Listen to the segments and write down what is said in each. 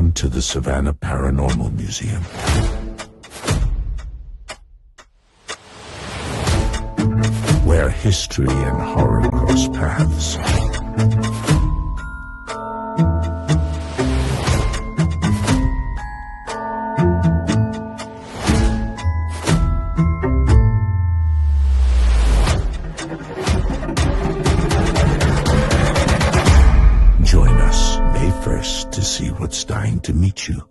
Welcome to the Savannah Paranormal Museum. Where history and horror cross paths. Join us May 1st to see what's dying to meet you.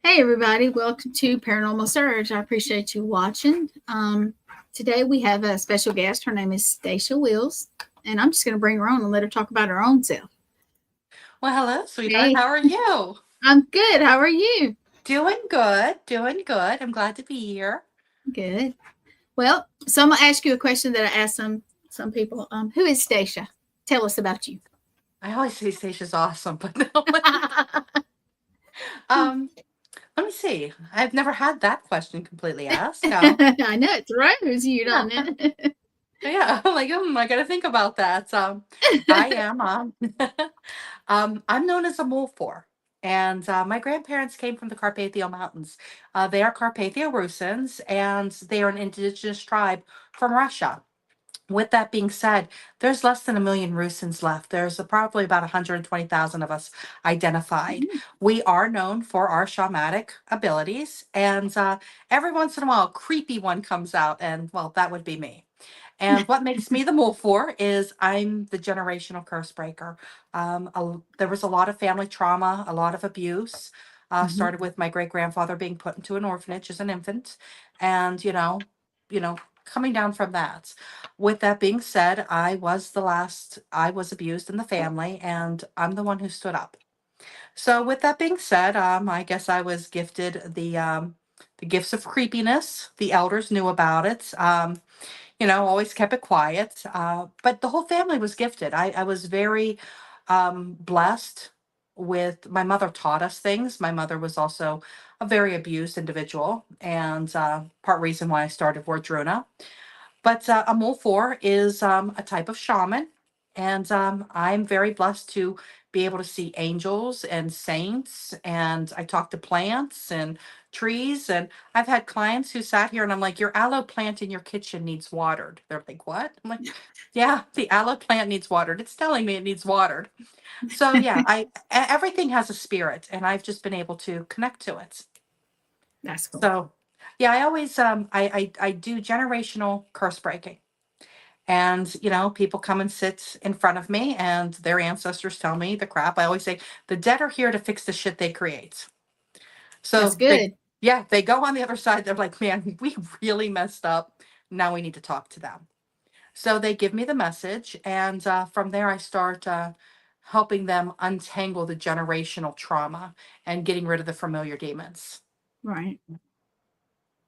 Hey everybody, welcome to Paranormal Surge. I appreciate you watching. Today we have a special guest. Her name is Stacia Wills, and I'm just going to bring her on and let her talk about her own self. Well, hello, sweetheart. Hey. How are you? I'm good. How are you? Doing good. Doing good. I'm glad to be here. Good. Well, so I'm going to ask you a question that I asked some people. Who is Stacia? Tell us about you. I always say Stacia's awesome, but no. Let me see. I've never had that question completely asked. I know it's Rose, you don't know. Yeah, I'm like, I got to think about that. I am. I'm known as a molfar, and my grandparents came from the Carpathian Mountains. They are Carpathian Rusyns, and they are an indigenous tribe from Russia. With that being said, there's less than 1 million Rusyns left. There's probably about 120,000 of us identified. We are known for our shamanic abilities, and every once in a while, a creepy one comes out, and well, that would be me. And what makes me the molfar is I'm the generational curse breaker. There was a lot of family trauma, a lot of abuse. Started with my great grandfather being put into an orphanage as an infant, and coming down from that. With that being said, I was abused in the family, and I'm the one who stood up. So with that being said, I guess I was gifted the gifts of creepiness. The elders knew about it. Always kept it quiet. But the whole family was gifted. I was very blessed with my mother taught us things. My mother was also a very abused individual, and part reason why I started Wardruna. But a molfar is a type of shaman, and I'm very blessed to be able to see angels and saints, and I talk to plants and trees, and I've had clients who sat here and I'm like, your aloe plant in your kitchen needs watered. They're like, what? I'm like, yeah, the aloe plant needs watered. It's telling me it needs watered. So yeah, everything has a spirit, and I've just been able to connect to it. That's cool. So yeah, I always I do generational curse breaking. And people come and sit in front of me, and their ancestors tell me the crap. I always say the dead are here to fix the shit they create. So That's good. they go on the other side. They're like, man, we really messed up. Now we need to talk to them. So they give me the message, and from there I start helping them untangle the generational trauma and getting rid of the familiar demons. Right.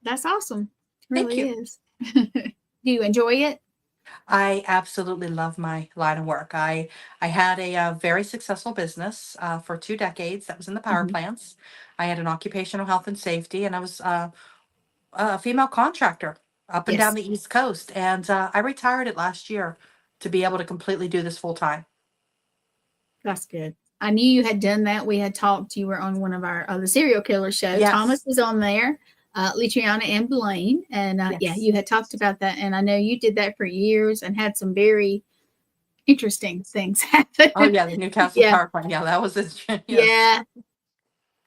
That's awesome. It Thank really you. is. Do you enjoy it? I absolutely love my line of work. I had a very successful business for 2 decades. That was in the power plants. I had an occupational health and safety, and I was a female contractor up and Yes. down the East Coast. And I retired it last year to be able to completely do this full time. That's good. I knew you had done that. We had talked. You were on one of our the serial killer show. Thomas Yes. was on there, Litriana and Blaine, and yeah, Yes. you had talked about that. And I know you did that for years and had some very interesting things happen. Oh yeah, the Newcastle Yeah, Power Plant. Yeah, that was it. Yes. yeah.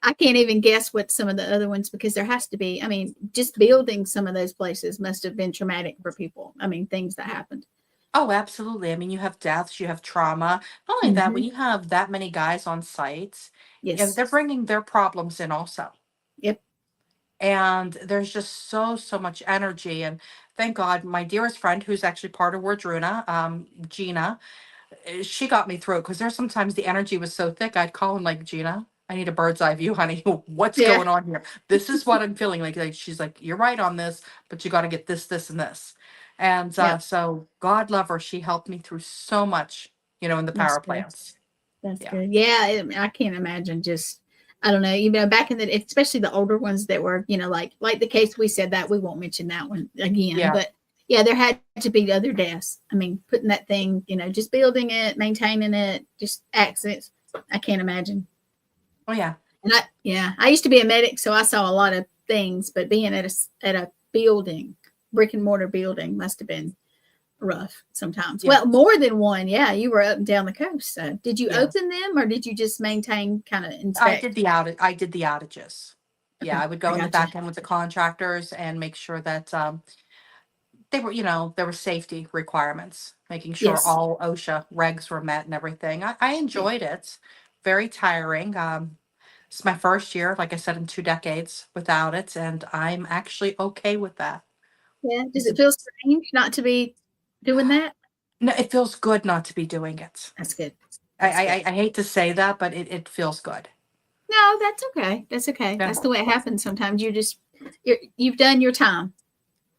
I can't even guess what some of the other ones because there has to be. I mean, just building some of those places must have been traumatic for people. I mean, things that happened. Oh, absolutely. I mean, you have deaths, you have trauma. Not only that, when Hmm. you have that many guys on site, Yes. they're bringing their problems in also. Yep. And there's just so much energy. And thank God, my dearest friend, who's actually part of Wardruna, Gina, she got me through it because there's sometimes the energy was so thick. I'd call him like, Gina, I need a bird's eye view, honey. What's Yeah. going on here? This is what I'm feeling like. She's like, you're right on this, but you got to get this, and this. And Yep. so God love her. She helped me through so much, in the That's power good. plants. That's Yeah. good. Yeah, I can't imagine just. I don't know. Back in the, especially the older ones that were, like the case we said that we won't mention that one again, Yeah. but yeah, there had to be other deaths. I mean, putting that thing, just building it, maintaining it, just accidents. I can't imagine. Oh, yeah. And I used to be a medic, so I saw a lot of things. But being at a building, brick and mortar building, must have been rough sometimes. Yeah. Well, more than one. Yeah, you were up and down the coast. So, did you Yes. open them, or did you just maintain, kind of I inspect? did the outages. Yeah, Okay, I would go I in the gotcha. back end with the contractors and make sure that they were, there were safety requirements, making sure Yes. all OSHA regs were met and everything. I Yeah. enjoyed it. Very tiring. It's my first year, like I said, in 2 decades without it, and I'm actually okay with that. Yeah. Does It's it a, feel strange not to be doing that? no, it feels good not to be doing it. That's good. I, That's I, good. I hate to say that, but it feels good. No, that's okay. That's okay. Yeah. That's the way it happens sometimes. You've done your time.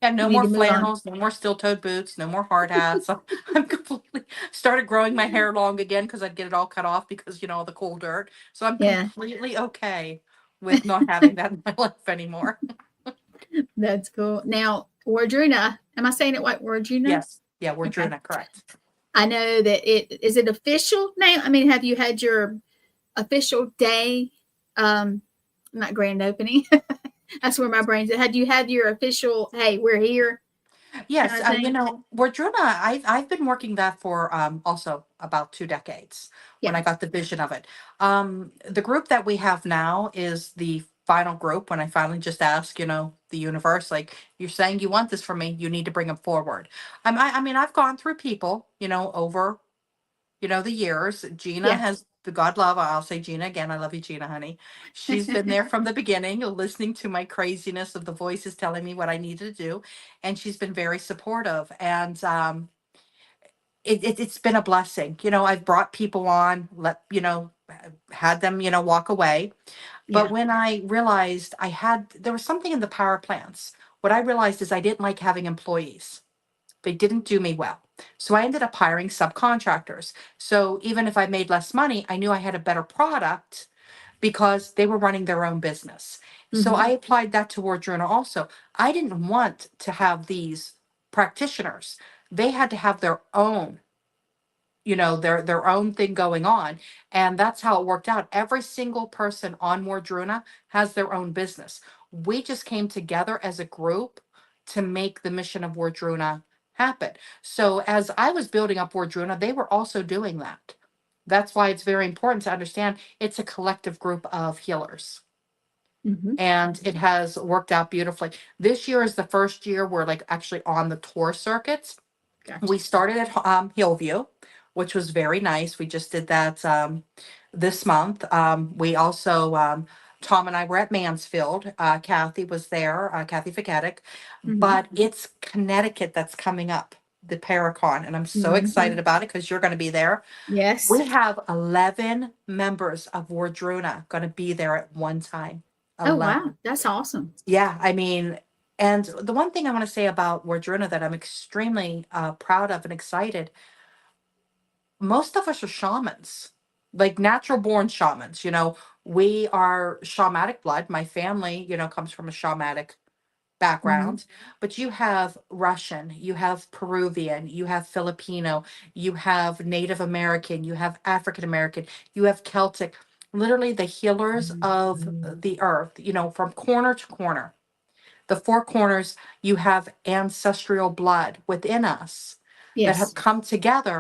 Yeah, You no need more to move on. flannels, no more steel-toed boots, no more hard hats. I'm completely started growing my hair long again because I'd get it all cut off because all the cool dirt. So I'm Yeah, completely okay with not having that in my life anymore. that's cool. Now, Wardruna, am I saying it right? Wardruna? Yes, yeah, we're Okay. doing it correct. I know that is it official now? I mean, have you had your official day? Not grand opening. That's where my brain's at. Had you had your official, hey, we're here kind Yes, of thing? Wardruna, I've been working that for also about 2 decades when Yeah. I got the vision of it. The group that we have now is the final group when I finally just asked, the universe, like, you're saying you want this from me, you need to bring them forward. I mean, I've gone through people, over the years. Gina Yeah. has the God love. I'll say Gina again. I love you, Gina, honey. She's been there from the beginning, listening to my craziness of the voices telling me what I needed to do. And she's been very supportive. And it's been a blessing. I've brought people on, had them, walk away. But Yeah. when I realized there was something in the power plants, what I realized is I didn't like having employees. They didn't do me well. So I ended up hiring subcontractors. So even if I made less money, I knew I had a better product because they were running their own business. So Mm-hmm. I applied that to Wardruna also. I didn't want to have these practitioners. They had to have their own, their own thing going on. And that's how it worked out. Every single person on Wardruna has their own business. We just came together as a group to make the mission of Wardruna happen. So as I was building up Wardruna, they were also doing that. That's why it's very important to understand it's a collective group of healers. Mm-hmm. And it has worked out beautifully. This year is the first year we're like actually on the tour circuits. Gotcha. We started at Hillview, which was very nice. We just did that this month. We also, Tom and I were at Mansfield. Kathy was there, Kathy Ficatic. Mm-hmm. But it's Connecticut that's coming up, the Paracon. And I'm so Mm-hmm. excited about it because you're going to be there. Yes. We have 11 members of Wardruna going to be there at one time. Oh, wow. 11. That's awesome. Yeah, I mean, and the one thing I want to say about Wardruna that I'm extremely proud of and excited, most of us are shamans, like natural born shamans. We are shamanic blood. My family, comes from a shamanic background, but you have Russian, you have Peruvian, you have Filipino, you have Native American, you have African American, you have Celtic, literally the healers of the earth, from corner to corner. The four corners, you have ancestral blood within us that have Yes. come together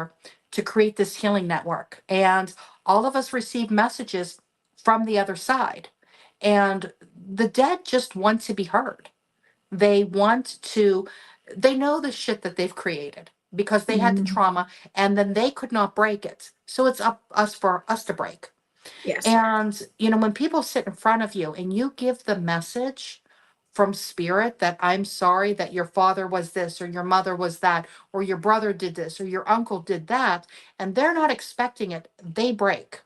to create this healing network. And all of us receive messages from the other side. And the dead just want to be heard. They want to, they know the shit that they've created because they had the trauma and then they could not break it. So it's up us for us to break. Yes. And, when people sit in front of you and you give the message from spirit that I'm sorry that your father was this or your mother was that or your brother did this or your uncle did that, and they're not expecting it, they break.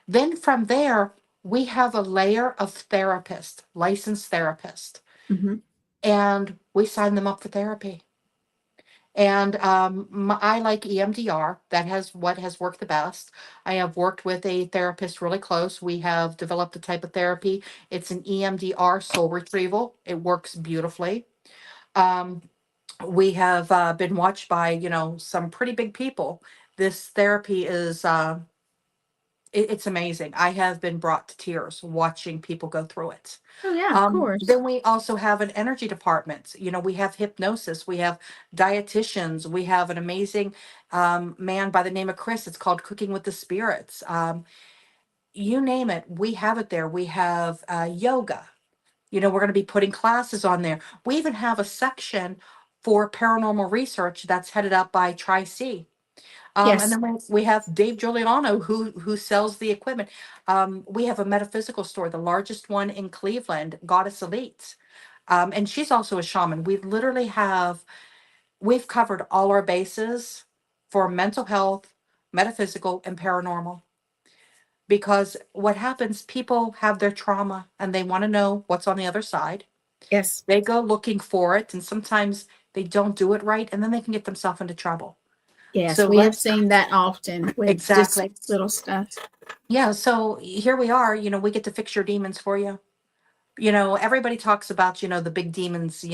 Then from there, we have a layer of therapist, licensed therapist, Mm-hmm. and we sign them up for therapy. And I like EMDR. That has what has worked the best. I have worked with a therapist really close. We have developed a type of therapy. It's an EMDR soul retrieval. It works beautifully. Um, we have been watched by, some pretty big people. This therapy is it's amazing. I have been brought to tears watching people go through it. Oh yeah, of course. Then we also have an energy department. We have hypnosis, we have dietitians, we have an amazing man by the name of Chris. It's called Cooking with the Spirits. You name it, we have it there. We have yoga. We're going to be putting classes on there. We even have a section for paranormal research that's headed up by Tri-C. And Yes. then we have Dave Giuliano who sells the equipment. We have a metaphysical store, the largest one in Cleveland, Goddess Elite. And she's also a shaman. We've covered all our bases for mental health, metaphysical, and paranormal. Because what happens, people have their trauma and they want to know what's on the other side. Yes. They go looking for it, and sometimes they don't do it right, and then they can get themselves into trouble. Yes. So We have let's seen that often with exactly. just little stuff. Yeah, so here we are, we get to fix your demons for you. Everybody talks about, the big demons,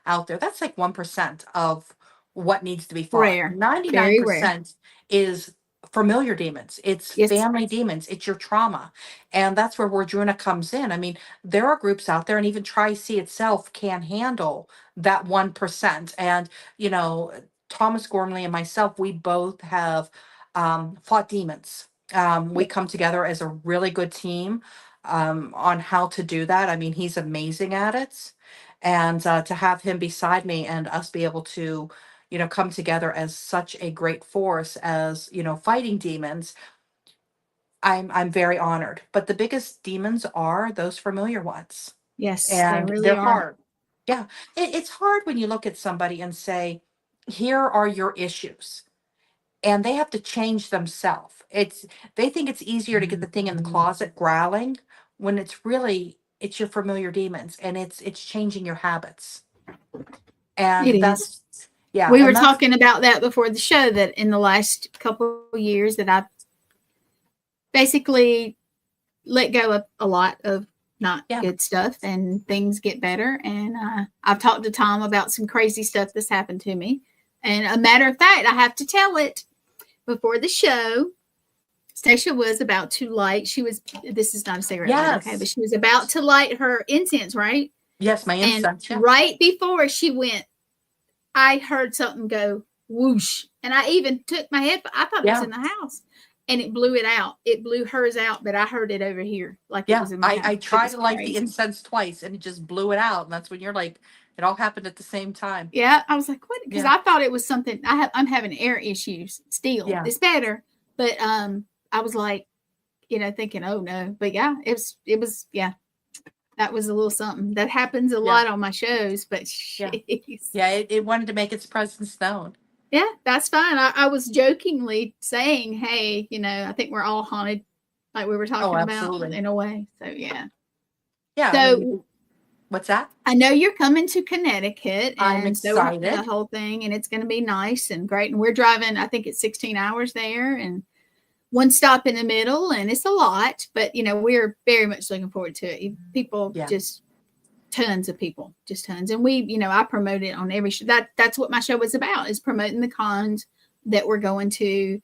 out there. That's like 1% of what needs to be fought. Rare. Very rare. 99% is familiar demons. It's Yes. family demons. It's your trauma. And that's where Wardruna comes in. I mean, there are groups out there, and even Tri-C itself can handle that 1%. And, Thomas Gormley and myself, we both have fought demons. We come together as a really good team on how to do that. I mean, he's amazing at it. And to have him beside me and us be able to, come together as such a great force as, fighting demons, I'm very honored. But the biggest demons are those familiar ones. Yes, they And really they're are. hard. Yeah. It's hard when you look at somebody and say, here are your issues. And they have to change themselves. They think it's easier to get the thing in the closet growling when it's your familiar demons, and it's changing your habits. And It is. yeah, We were and that's talking about that before the show, that in the last couple of years that I've basically let go of a lot of not yeah, good stuff, and things get better. And I've talked to Tom about some crazy stuff that's happened to me. And a matter of fact, I have to tell it before the show. Stacia was about to light. This is not a cigarette lighter, okay, but she was about to light her incense, right? yes, my And incense. Yeah. right before she went, I heard something go whoosh. And I even took my head, I thought it was in the house. And it blew it out. It blew hers out, but I heard it over here like it was in my house. I tried to light the incense twice and it just blew it out. And that's when you're like, it all happened at the same time. Yeah, I was like, what? Because I thought it was something. I'm having air issues still. Yeah. It's better, but I was like, thinking, oh no. But yeah, it was yeah. That was a little something that happens a lot on my shows. But it wanted to make its presence known. Yeah, that's fine. I was jokingly saying, hey, I think we're all haunted, like we were talking about in a way. So yeah. Yeah. So what's that? I know you're coming to Connecticut, and I'm excited. So the whole thing, and it's going to be nice and great. And we're driving, I think it's 16 hours there, and one stop in the middle, and it's a lot, but we're very much looking forward to it. People just tons of people, just tons. And we, I promote it on every show. That's what my show was about, is promoting the cons that we're going to,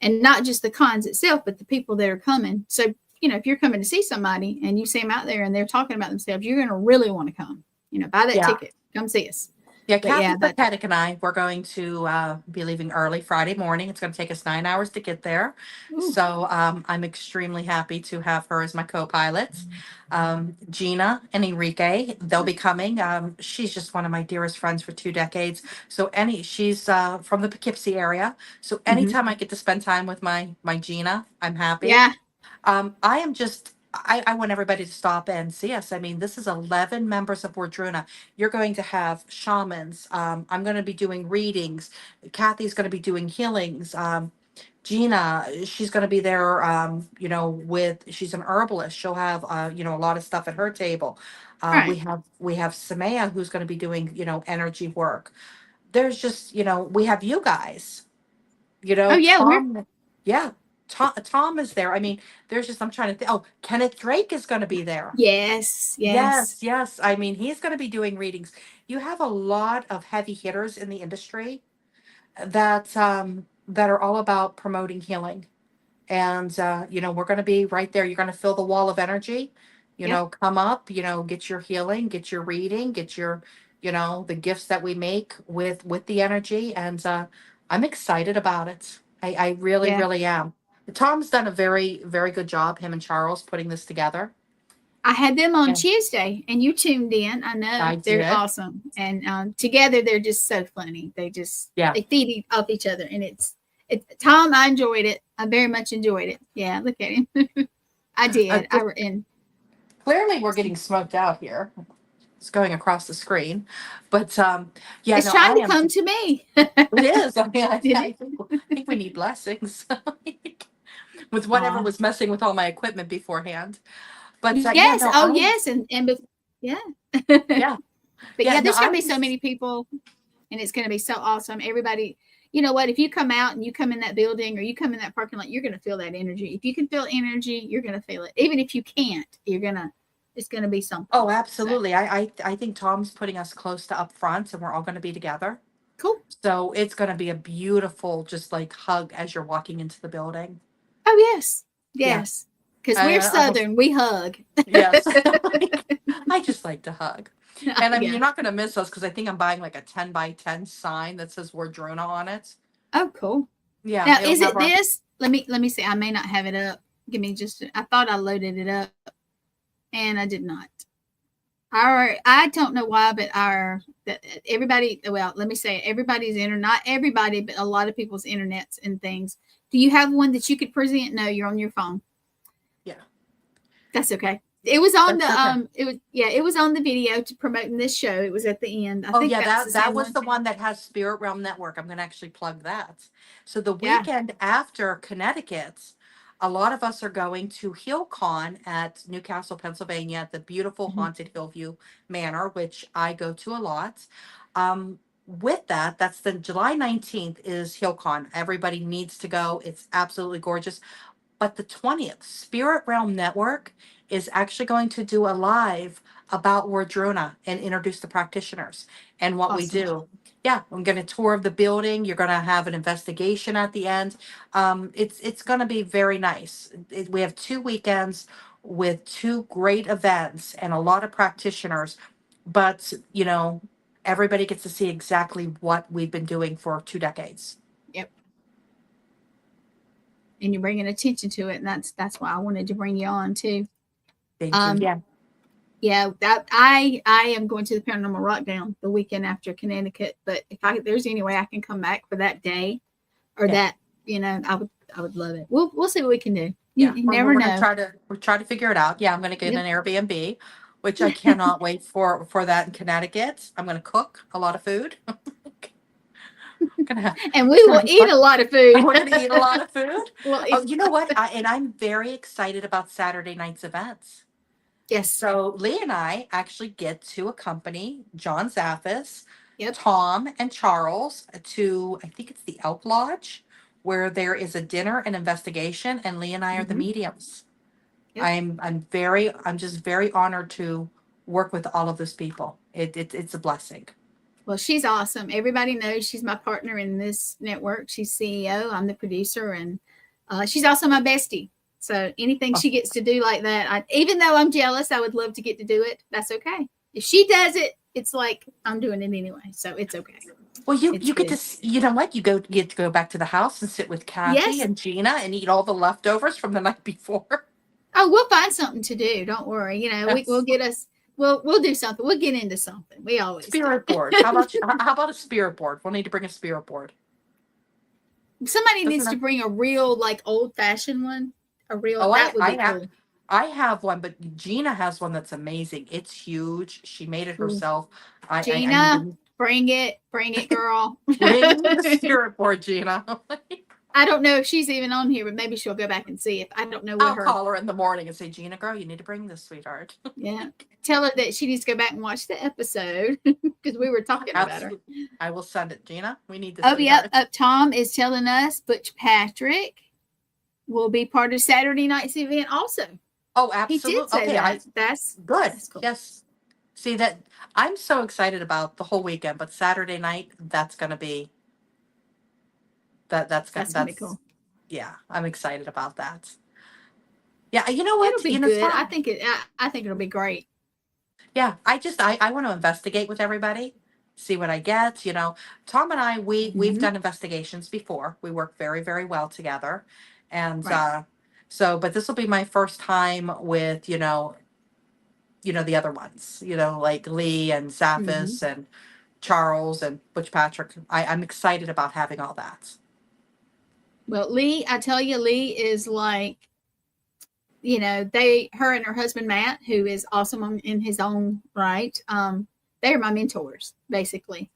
and not just the cons itself, but the people that are coming. So, if you're coming to see somebody and you see them out there and they're talking about themselves, you're going to really want to come, buy that ticket, come see us. Yeah, Kathy Pathetic and I, we're going to be leaving early Friday morning. It's going to take us 9 hours to get there. Ooh. So I'm extremely happy to have her as my co-pilots. Gina and Enrique, they'll be coming. She's just one of my dearest friends for 2 decades. So she's from the Poughkeepsie area. So anytime I get to spend time with my Gina, I'm happy. Yeah. I am just... I want everybody to stop and see us. I mean, this is 11 members of Wardruna. You're going to have shamans. I'm going to be doing readings. Kathy's going to be doing healings. Gina, she's going to be there, she's an herbalist. She'll have, a lot of stuff at her table. Right. We have Samaya, who's going to be doing, energy work. There's just, we have you guys, Oh, yeah. Tom, yeah. Tom is there. I mean, there's just, I'm trying to think. Oh, Kenneth Drake is going to be there. Yes. I mean, he's going to be doing readings. You have a lot of heavy hitters in the industry that are all about promoting healing. And, we're going to be right there. You're going to feel the wall of energy, come up, get your healing, get your reading, get your, the gifts that we make with the energy. And I'm excited about it. I really, really am. Tom's done a very, very good job, him and Charles, putting this together. I had them on Tuesday, and you tuned in. I know. They're awesome. And together, they're just so funny. They just, they feed off each other. And it's Tom, I enjoyed it. I very much enjoyed it. Yeah, look at him. I did. Clearly, we're getting smoked out here. It's going across the screen. But, it's trying to come to me. It is. I mean, I think we need blessings. With whatever was messing with all my equipment beforehand. But yes, yes, and yeah. Yeah. But there's gonna be so many people, and it's gonna be so awesome. Everybody, you know what? If you come out and you come in that building or you come in that parking lot, you're gonna feel that energy. If you can feel energy, you're gonna feel it. Even if you can't, it's gonna be something. Oh, absolutely. So. I think Tom's putting us close to up front, and we're all gonna be together. Cool. So it's gonna be a beautiful, just like hug as you're walking into the building. Oh, yes. Because we're Southern, we hug. Yes. I just like to hug. And I mean, you're not going to miss us because I think I'm buying like a 10 by 10 sign that says Wardruna on it. Oh, cool. Yeah. Now, is it this? Let me see. I may not have it up. Give me I thought I loaded it up and I did not. I don't know why, but everybody, well, let me say it, everybody's not everybody, but a lot of people's internets and things. Do you have one that you could present? No, you're on your phone. Yeah. That's okay. It was on it was on the video to promoting this show. It was at the end. I think that was the one that has Spirit Realm Network. I'm going to actually plug that. So the weekend after Connecticut, a lot of us are going to HealCon at Newcastle, Pennsylvania, at the beautiful haunted Hillview Manor, which I go to a lot. With that's the July 19th is HealCon. Everybody needs to go. It's absolutely gorgeous. But the 20th, Spirit Realm Network is actually going to do a live about Wardruna and introduce the practitioners and what we do. Yeah, I'm going to tour of the building. You're going to have an investigation at the end. It's going to be very nice. We have 2 weekends with 2 great events and a lot of practitioners. But, everybody gets to see exactly what we've been doing for 2 decades. Yep. And you're bringing attention to it, and that's why I wanted to bring you on too. Thank you. Yeah. That I am going to the Paranormal Rockdown the weekend after Connecticut, but if there's any way I can come back for that day, or that, I would love it. We'll see what we can do. You never know. We're trying to figure it out. Yeah, I'm going to get an Airbnb, which I cannot wait for that in Connecticut. I'm going to cook a lot of food. And we will eat a lot of food. We're going to eat a lot of food. Well, you know what? I'm very excited about Saturday night's events. Yes. So Lee and I actually get to accompany John Zaffis, Tom, and Charles to, I think it's the Elk Lodge, where there is a dinner and investigation, and Lee and I are the mediums. Yep. I'm just very honored to work with all of those people. It's a blessing. Well, she's awesome. Everybody knows she's my partner in this network. She's CEO. I'm the producer, and she's also my bestie. So anything she gets to do like that, even though I'm jealous, I would love to get to do it. That's okay. If she does it, it's like I'm doing it anyway. So it's okay. Well, you It's you get good. to you know what you get to go back to the house and sit with Kathy Yes. and Gina and eat all the leftovers from the night before. Oh, we'll find something to do. Don't worry. You know, Yes. we'll get us. We'll do something. We'll get into something. We always Spirit do. board. How about a spirit board? We'll need to bring a spirit board. Somebody Doesn't needs to that- bring a real, like, old fashioned one. A real Oh, that would be have cool. I have one, but Gina has one that's amazing. It's huge. She made it Ooh. herself. I need Gina, to bring it, girl. bring the spirit board, Gina. I don't know if she's even on here, but maybe she'll go back and see if I don't know what I'll her. call her in the morning and say, Gina, girl, you need to bring this, sweetheart. Yeah, tell her that she needs to go back and watch the episode because we were talking about her. I will send it, Gina. We need this. Oh, yeah. sweetheart. Tom is telling us Butch Patrick will be part of Saturday night's event also. Oh, He absolutely. did say Okay, that. That's good. That's cool. Yes. See that I'm so excited about the whole weekend, but Saturday night, that's gonna be that's gonna be cool. Yeah, I'm excited about that. Yeah, you know what? It'll be good. I think it'll be great. Yeah, I want to investigate with everybody, see what I get. You know, Tom and I we've done investigations before. We work very, very well together. And Right. so but this will be my first time with, the other ones, like Lee and Zaphis and Charles and Butch Patrick. I'm excited about having all that. Well, Lee, I tell you, Lee is like, her and her husband Matt, who is awesome in his own right. They are my mentors, basically.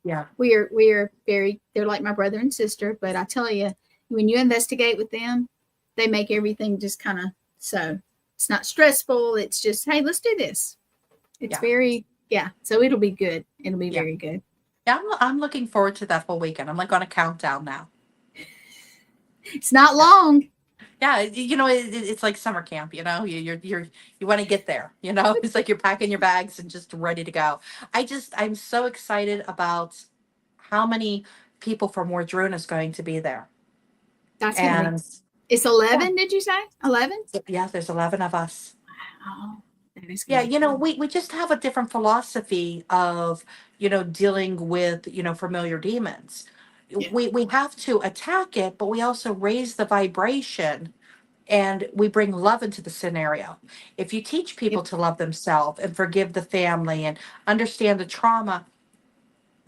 Yeah. We are they're like my brother and sister. But I tell you, when you investigate with them, they make everything just kind of so. It's not stressful. It's just, hey, let's do this. It's so it'll be good. It'll be very good. Yeah, I'm looking forward to that whole weekend. I'm like on a countdown now. It's not long. Yeah, it's like summer camp. You want to get there. It's like you're packing your bags and just ready to go. I'm so excited about how many people from Wardruna is going to be there. That's gonna be. It's 11. Did you say 11? Yeah, there's 11 of us. Wow. Yeah, we just have a different philosophy of dealing with familiar demons. Yeah. We have to attack it, but we also raise the vibration and we bring love into the scenario. If you teach people to love themselves and forgive the family and understand the trauma,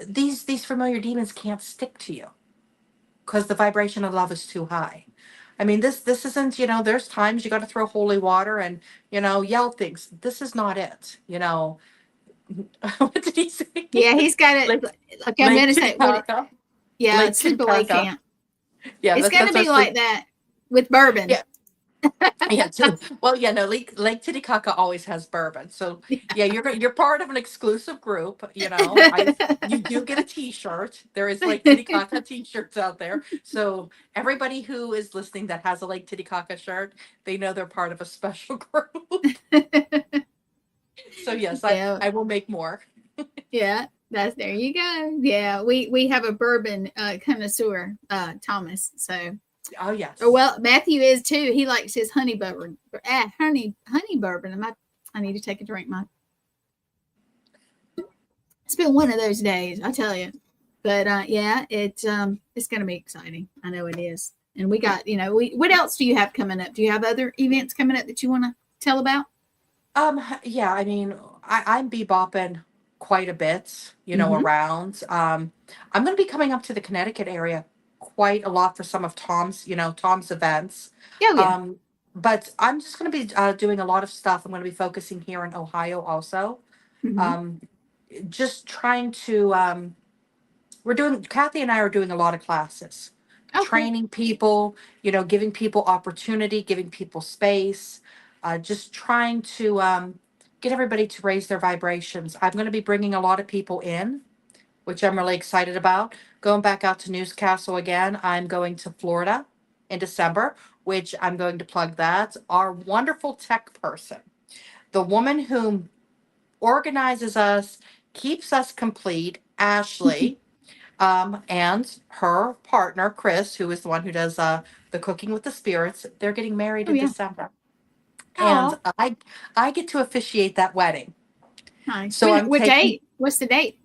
these familiar demons can't stick to you because the vibration of love is too high. I mean, this isn't, there's times you got to throw holy water and, yell things. This is not it, What did he say? Yeah, he's got it. Okay, I'm going to say, yeah, it's sleepaway camp. Yeah, it's going to be like that with bourbon. Yeah. Yeah. Well, yeah, no, Lake Titicaca always has bourbon. So yeah, you're part of an exclusive group. You do get a T-shirt. There is Lake Titicaca T-shirts out there. So everybody who is listening that has a Lake Titicaca shirt, they know they're part of a special group. So yes, I will make more. Yeah, there you go. Yeah, we have a bourbon connoisseur, Thomas. So. Oh yes. Oh, well, Matthew is too. He likes his honey bourbon. Honey bourbon. I need to take a drink. It's been one of those days, I tell you. But it's going to be exciting. I know it is. And we got, what else do you have coming up? Do you have other events coming up that you want to tell about? Yeah, I mean, I'm bebopping quite a bit, around. I'm going to be coming up to the Connecticut area quite a lot for some of Tom's events. Yeah. But I'm just going to be doing a lot of stuff. I'm going to be focusing here in Ohio also. Just trying to, Kathy and I are doing a lot of classes, training people, giving people opportunity, giving people space, just trying to get everybody to raise their vibrations. I'm going to be bringing a lot of people in, which I'm really excited about. Going back out to Newcastle again. I'm going to Florida in December, which I'm going to plug that. Our wonderful tech person, the woman whom organizes us, keeps us complete. Ashley, and her partner Chris, who is the one who does the cooking with the spirits. They're getting married Oh in yeah. December, and Oh, I get to officiate that wedding. nice. So I'm What taking. date? What's the date?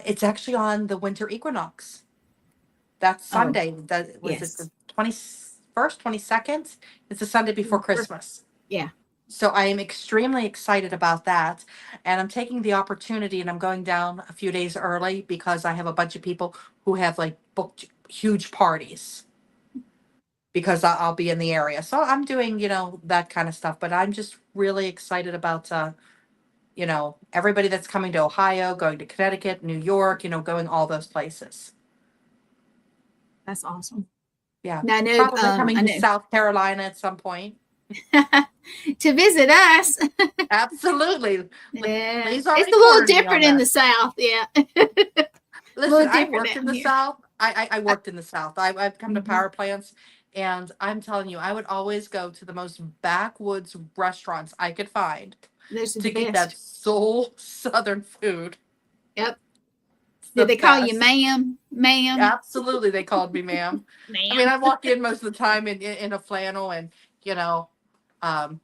It's actually on the winter equinox. That's Oh, Sunday. That was it yes. the 21st, 22nd? It's the Sunday before Christmas. Yeah. So I am extremely excited about that. And I'm taking the opportunity and I'm going down a few days early because I have a bunch of people who have like booked huge parties because I'll be in the area. So I'm doing, that kind of stuff. But I'm just really excited about, everybody that's coming to Ohio, going to Connecticut, New York, going all those places. That's awesome. Yeah. Now I know. Probably coming I to know. South Carolina at some point. To visit us. Absolutely. Yeah, Lee's it's already a little cornered me on different in that. the South. Yeah, a Listen, little I different worked in down the here. South. I worked in the South. I've come to Hmm. power plants, and I'm telling you, I would always go to the most backwoods restaurants I could find Those are the to get that best. soul Southern food. Yep. It's the Did they call you best. ma'am? Ma'am? Absolutely, they called me ma'am. I mean, Ma'am. I walk in most of the time in a flannel and, um,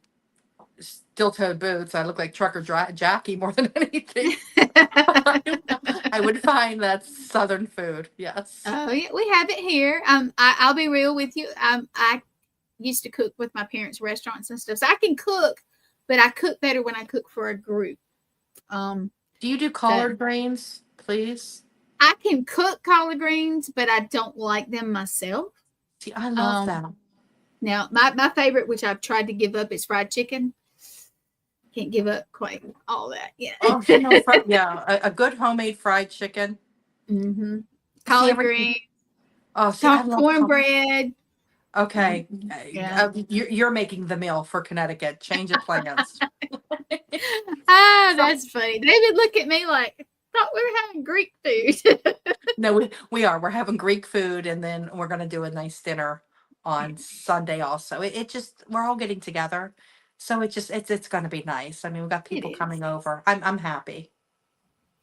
steel-toed boots. I look like Trucker Jackie more than anything. I would find that Southern food. Yes. Oh yeah, we have it here. I'll be real with you. I used to cook with my parents' restaurants and stuff, so I can cook, but I cook better when I cook for a group. Um, Do you do so collard greens, please? I can cook collard greens, but I don't like them myself. See, I love Um, them. Now my favorite, which I've tried to give up, is fried chicken. Can't give up quite all that. Yeah. Oh, yeah, a good homemade fried chicken. Mm-hmm. See, Collard greens, oh, see, I love cornbread. okay, Yeah. you're making the meal for Connecticut. Change of plans. Ah, So, that's funny. They would look at me like, thought we were having Greek food. no, we are. We're having Greek food, and then we're going to do a nice dinner on Sunday also. It just, we're all getting together. So it's going to be nice. I mean, we've got It people is. coming over. I'm happy.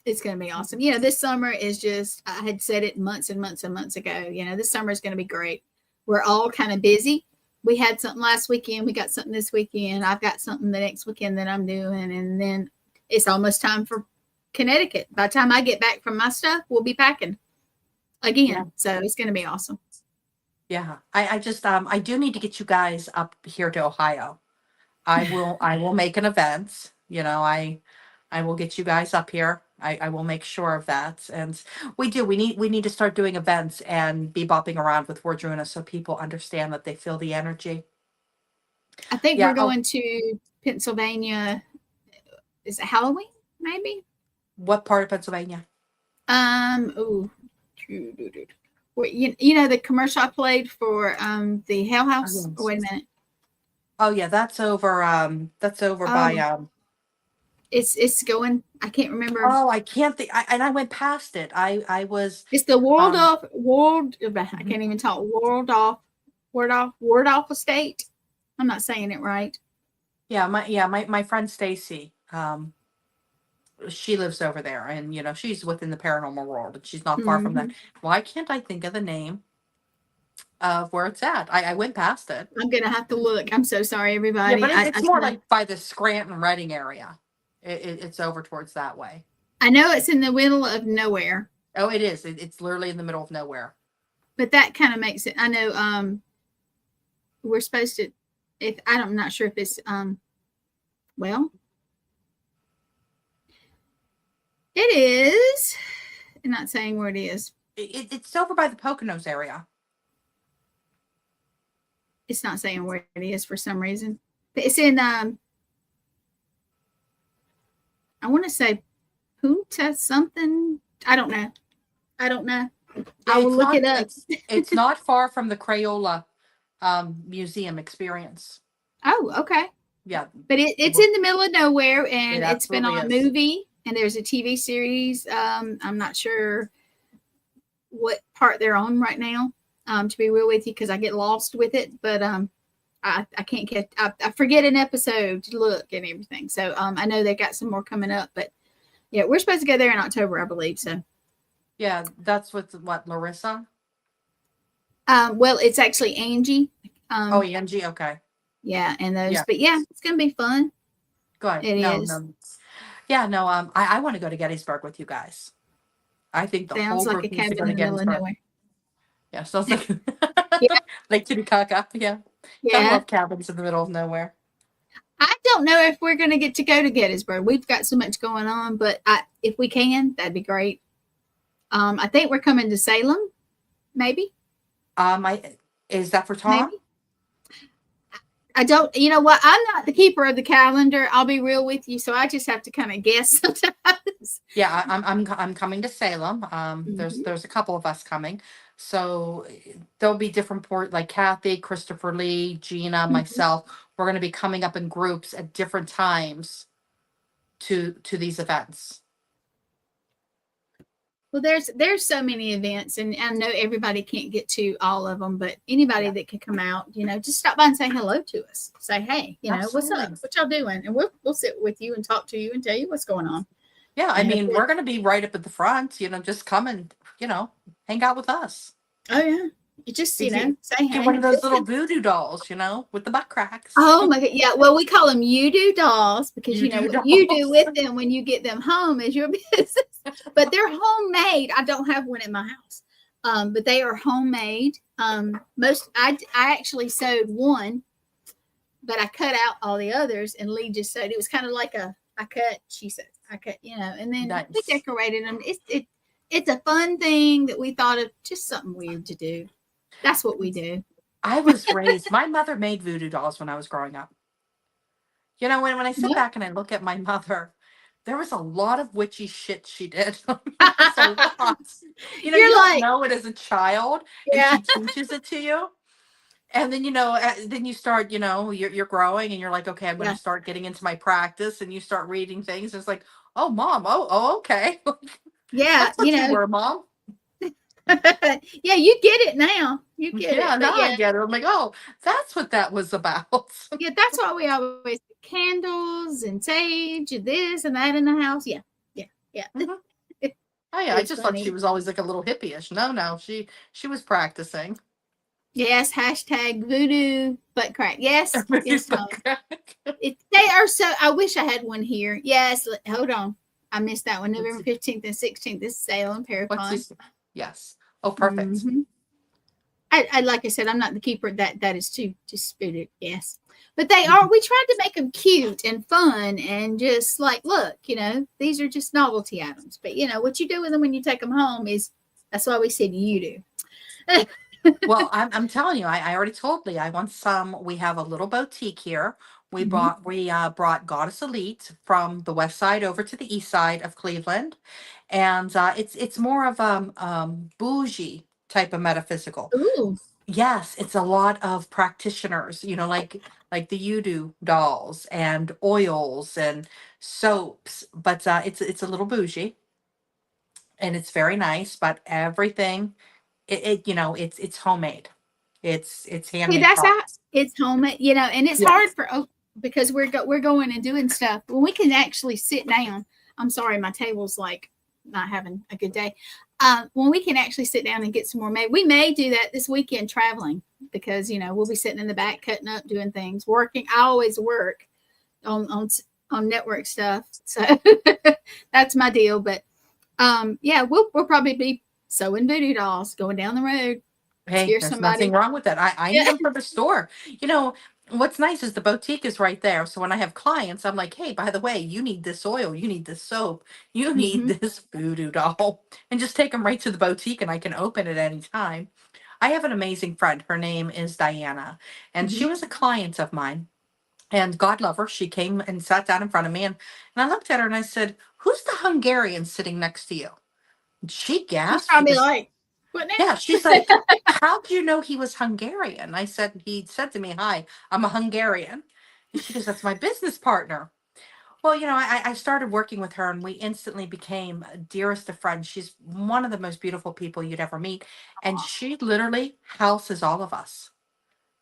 It's going to be awesome. You know, this summer is just, I had said it months and months and months ago. You know, this summer is going to be great. We're all kind of busy. We had something last weekend. We got something this weekend. I've got something the next weekend that I'm doing. And then it's almost time for Connecticut. By the time I get back from my stuff, we'll be packing again. Yeah. So it's going to be awesome. Yeah. I just, I do need to get you guys up here to Ohio. I will make an event. I will get you guys up here. I will make sure of that. And we need to start doing events and be bopping around with Wardruna so people understand that they feel the energy. I think Yeah. we're going to Pennsylvania. Is it Halloween? Maybe. What part of Pennsylvania? Oh, you know the commercial I played for the Hell House. Yes. Oh, wait a minute. Oh yeah, that's over by It's going. I can't remember. oh, I can't think and I went past it. I was It's the um I can't even talk. Ward off estate. I'm not saying it right. my friend Stacy, she lives over there and she's within the paranormal world and she's not far from that. Mm-hmm. Why can't I think of the name of where it's at? I went past it. I'm gonna have to look. I'm so sorry, Yeah, everybody. but I it's more like by the Scranton Reading area. It's over towards that way. I know it's in the middle of nowhere, Oh, it is. It's literally in the middle of nowhere. but that kind of makes it. I know. We're supposed to. If I'm not sure if it's well, it is. I'm not saying where it is. It's over by the Poconos area. It's not saying where it is for some reason. But it's in I want to say Punta something. I don't know. Yeah, I will it's look not, it up. it's not far from the Crayola museum experience. Oh, okay. Yeah, But it's in the middle of nowhere, and it it's been on absolutely a is. movie, and there's a TV series. I'm not sure what part they're on right now. To be real with you, because I get lost with it. But I can't catch. I forget an episode to look and everything. So I know they got some more coming up, but yeah, we're supposed to go there in October, I believe. So Yeah, that's what Larissa. well, it's actually Angie. Oh, Angie. Okay. Yeah, and those, Yeah. but yeah, it's gonna be fun. Good. It No, is. no. Yeah, no. I want to go to Gettysburg with you guys. I think the Sounds whole like a group needs to cabin go in to the middle of Gettysburg. nowhere. Yeah, sounds like Yeah, like Titicaca. Yeah, gotta yeah. love cabins in the middle of nowhere. I don't know if we're gonna get to go to Gettysburg. We've got so much going on, but if we can, that'd be great. I think we're coming to Salem, maybe. I is that for Tom? Maybe. I don't, you know what? I'm not the keeper of the calendar. I'll be real with you. So I just have to kind of guess sometimes. Yeah, I'm coming to Salem. Mhm. There's a couple of us coming, so there'll be different like Kathy, Christopher Lee, Gina, Mhm. myself. We're going to be coming up in groups at different times to these events. Well, there's so many events, and I know everybody can't get to all of them, but anybody Yeah, that could come out, just stop by and say hello to us. Say, hey, what's up? absolutely. What y'all doing? And we'll sit with you and talk to you and tell you what's going on. Yeah, I And of mean, course, we're going to be right up at the front. Just come and hang out with us. oh yeah, you just Get, say get one hey. of those little voodoo dolls, with the butt cracks. Oh my god, yeah. Well, we call them you do dolls because You do what you do dolls. with them when you get them home is your business. But they're homemade. I don't have one in my house, but they are homemade. I actually sewed one, but I cut out all the others, and Lee just sewed. It was kind of like she said I cut, and then we Nice. decorated them. It's a fun thing that we thought of, just something weird to do. That's what we do. I was raised. My mother made voodoo dolls when I was growing up. When I sit No. back and I look at my mother, there was a lot of witchy shit she did. There was a lot. You You're don't like, know it as a child, and yeah, she teaches it to you. And then then you start, you're growing, and you're like, okay, I'm going to yeah, start getting into my practice, and you start reading things. It's like, oh, mom, oh, okay, yeah. that's what you were, mom. Yeah, you get it now. You get Yeah, it. But now I yeah, get it. I'm like, oh, that's what that was about. yeah, that's why we always do candles and sage and this and that in the house. Yeah, yeah, yeah. Mhm. Oh yeah, I It's just thought she funny. was always like a little hippie-ish. No, she was practicing. Yes, hashtag voodoo butt crack. Yes, Voodoo yes, butt Holly. crack. They are so. I wish I had one here. Yes, hold on. I missed that one. Let's November see. 15th and 16th. This is sale in What's Paracon. this? Yes. Oh, perfect. Mm-hmm. I like I said, I'm not the keeper. That is too disputed. Yes, but they are. Mhm. We tried to make them cute and fun and just like, look, these are just novelty items. But what you do with them when you take them home that's why we said you do. Well, I'm telling you, I already told Lee I want some. We have a little boutique here. Mhm. We brought Goddess Elite from the west side over to the east side of Cleveland, and it's more of bougie type of metaphysical. Ooh, Yes, it's a lot of practitioners, like the Udu dolls and oils and soaps, but it's a little bougie and it's very nice, but everything it's homemade. It's see, handmade that's how products. it's home. And it's hard Yes. because we're going and doing stuff when we can actually sit down. I'm sorry, my table's like not having a good day. When we can actually sit down and get some more made, we may do that this weekend traveling because we'll be sitting in the back cutting up, doing things, working. I always work on network stuff, so that's my deal. But yeah, we'll probably be sewing voodoo dolls going down the road, Hey, scare there's nothing somebody. wrong with that. I need Yeah. them for the store. What's nice is the boutique is right there. So when I have clients, I'm like, hey, by the way, you need this oil, you need this soap, you need Mm-hmm. this voodoo doll, and just take them right to the boutique and I can open it anytime. I have an amazing friend. Her name is Diana, and she Mm-hmm. was a client of mine. And God love her, she came and sat down in front of me, and I looked at her and I said, who's the Hungarian sitting next to you? And she She's gasped. She probably goes, like, what yeah, now? she's like, how do you know he was Hungarian? I said, he said to me, hi, I'm a Hungarian. And she goes, that's my business partner. Well, I started working with her and we instantly became dearest of friends. She's one of the most beautiful people you'd ever meet. And she literally houses all of us.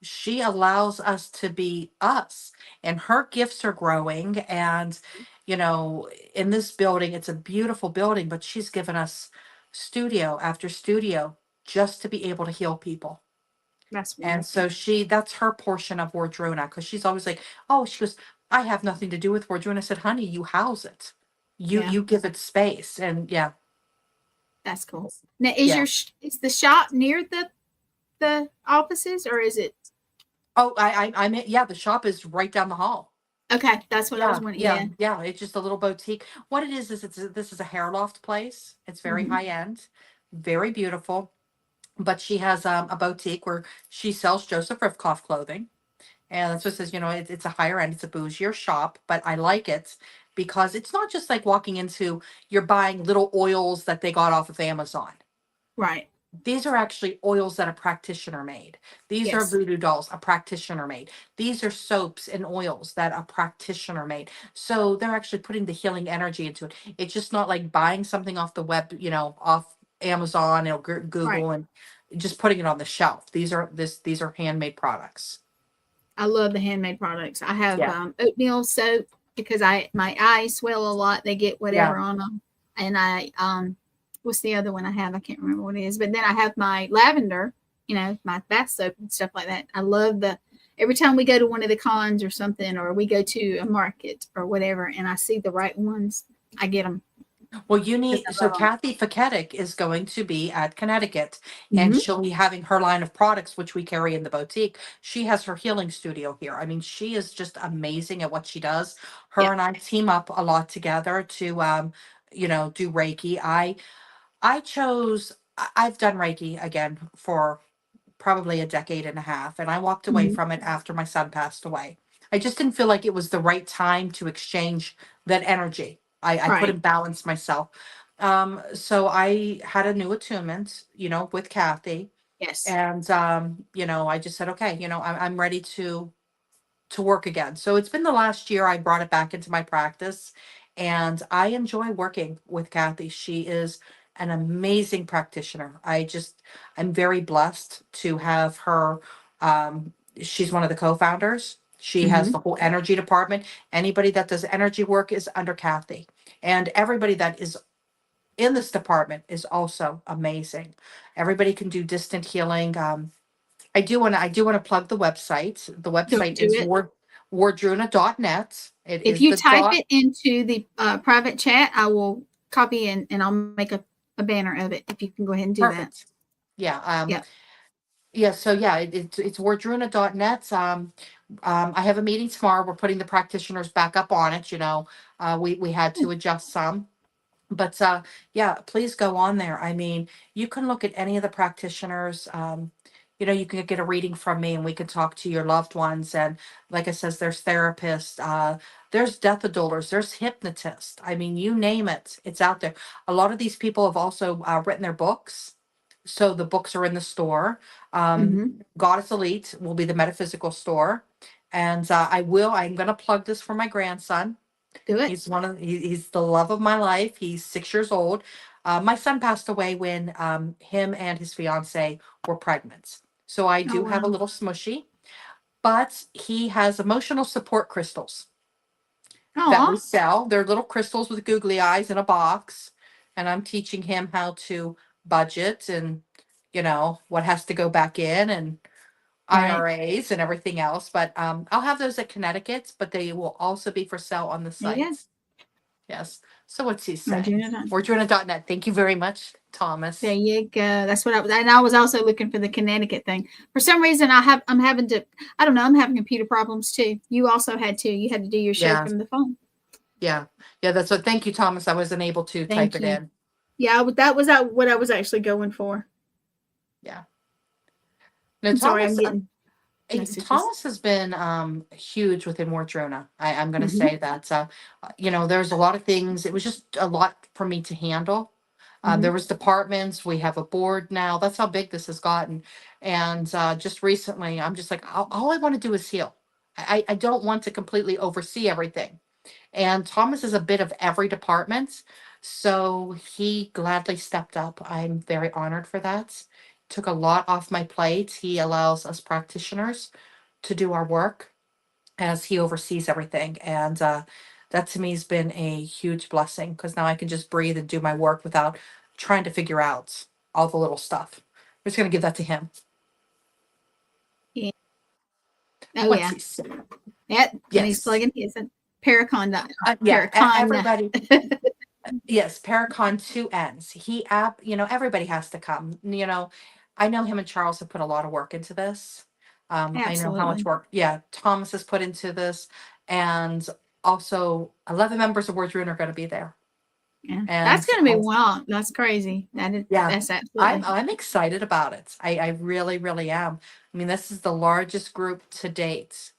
she allows us to be us, and her gifts are growing. And, you know, in this building, it's a beautiful building, but she's given us studio after studio just to be able to heal people. That's And wonderful. so that's her portion of Wardruna, because she's always like, oh, she goes, I have nothing to do with Wardruna. I said, honey, you house it. Yeah, You give it space. And yeah, that's cool. Now, yeah. is the shop near the offices, or is it? Oh, I'm in, yeah, the shop is right down the hall. Okay, that's what I was Yeah, wondering. yeah, Yeah. yeah. It's just a little boutique. What it is this is a hair loft place. It's very Hmm. high end, very beautiful. But she has a boutique where she sells Joseph Rifkoff clothing. And that's what it says, you know, it's a higher end, it's a bougier shop, but I like it because it's not just like walking into, you're buying little oils that they got off of Amazon. Right. These are actually oils that a practitioner made. These are Yes. voodoo dolls a practitioner made. These are soaps and oils that a practitioner made. So they're actually putting the healing energy into it. It's just not like buying something off the web, you know, off Amazon or Right. Google and just putting it on the shelf. These are handmade products. I love the handmade products. I have Yeah. oatmeal soap because my eyes swell a lot. They get whatever Yeah. on them, and I what's the other one I have? I can't remember what it is. But then I have my lavender, my bath soap and stuff like that. I love the every time we go to one of the cons or something, or we go to a market or whatever, and I see the right ones, I get them Well, you because need, I so love them. Kathy Faketic is going to be at Connecticut, and Mm-hmm. she'll be having her line of products, which we carry in the boutique. She has her healing studio here. I mean, she is just amazing at what she does. Yeah. Her and I team up a lot together to, you know, do Reiki. I chose, I've done Reiki again for probably a decade and a half, and I walked away Mm-hmm. from it after my son passed away. I just didn't feel like it was the right time to exchange that energy. I Right. couldn't balance myself. So I had a new attunement, you know, with Kathy. Yes. And you know, I just said, okay, you know, I'm ready to work again. So it's been the last year I brought it back into my practice, and I enjoy working with Kathy. She is an amazing practitioner. I'm very blessed to have her. She's one of the co-founders. She has Mm-hmm. the whole energy department. Anybody that does energy work is under Kathy, and everybody that is in this department is also amazing. Everybody can do distant healing. I do want to plug the website. The Go website do is it. wardruna.net. It If is you the type dot it into the private chat, I will copy and I'll make a banner of it. If you can go ahead and do that. perfect. Yeah. Yeah. Yeah. So yeah, it's wardruna.net. I have a meeting tomorrow. We're putting the practitioners back up on it. You know, we had to adjust some. But yeah, please go on there. I mean, you can look at any of the practitioners. You know, you can get a reading from me, and we can talk to your loved ones. And like I says, there's therapists, there's death adulers, there's hypnotists. I mean, you name it, it's out there. A lot of these people have also written their books, so the books are in the store. Mm-hmm. Goddess Elite will be the metaphysical store, and I'm going to plug this for my grandson. Do it. He's the love of my life. He's 6 years old. My son passed away when him and his fiance were pregnant. So I Oh do have a wow. little smushy, but he has emotional support crystals that we Oh, sell. They're little crystals with googly eyes in a box. And I'm teaching him how to budget and, you know, what has to go back in and right. IRAs and everything else. But I'll have those at Connecticut, but they will also be for sale on the There you go. site. Yes. So what's he saying? Wardruna.net. Wardruna.net. Thank you very much, There Thomas. you go. That's what I was, and I was also looking for the Connecticut thing. For some reason, I'm having to. I don't know. I'm having computer problems too. You also had to. You had to do your show Yeah. from the phone. Yeah. Yeah. That's what, thank you, Thomas. I wasn't able to type Thank it you. in. Yeah, that was what I was actually going for. Yeah. No, I'm sorry. I'm getting messages. Thomas has been huge within Wardruna. I'm going to Mm-hmm. say that. You know, there's a lot of things. It was just a lot for me to handle. Mm-hmm. There was departments. We have a board now. That's how big this has gotten. And just recently, I'm just like, all I want to do is heal. I don't want to completely oversee everything. And Thomas is a bit of every department. So he gladly stepped up. I'm very honored for that. took a lot off my plate. He allows us practitioners to do our work as he oversees everything. And that to me has been a huge blessing because now I can just breathe and do my work without trying to figure out all the little stuff. I'm just going to give that to him. Yeah. Oh, What's yeah. he say? That, and he's Yes. plugging his Paracon. Yeah, Paracon. everybody. Yes, Paracon 2 N's. Everybody has to come. I know him and Charles have put a lot of work into this. I know how much Absolutely. work, Thomas has put into this. And also 11 members of Wardruna are going to be there. Yeah. And That's going to be wild. That's crazy. That's absolutely. I'm excited about it. I really, really am. I mean, this is the largest group to date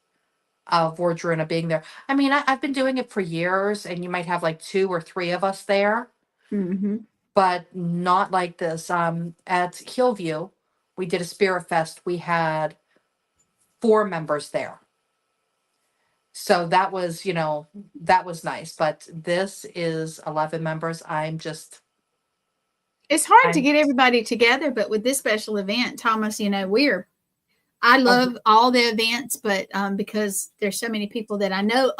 of Wardruna being there. I mean, I've been doing it for years, and you might have like 2 or 3 of us there, Mm-hmm. but not like this. At Hillview, we did a Spirit Fest. We had 4 members there. So that was nice. But this is 11 members. It's hard to get everybody together, but with this special event, Thomas, I love all the events, but because there's so many people that I know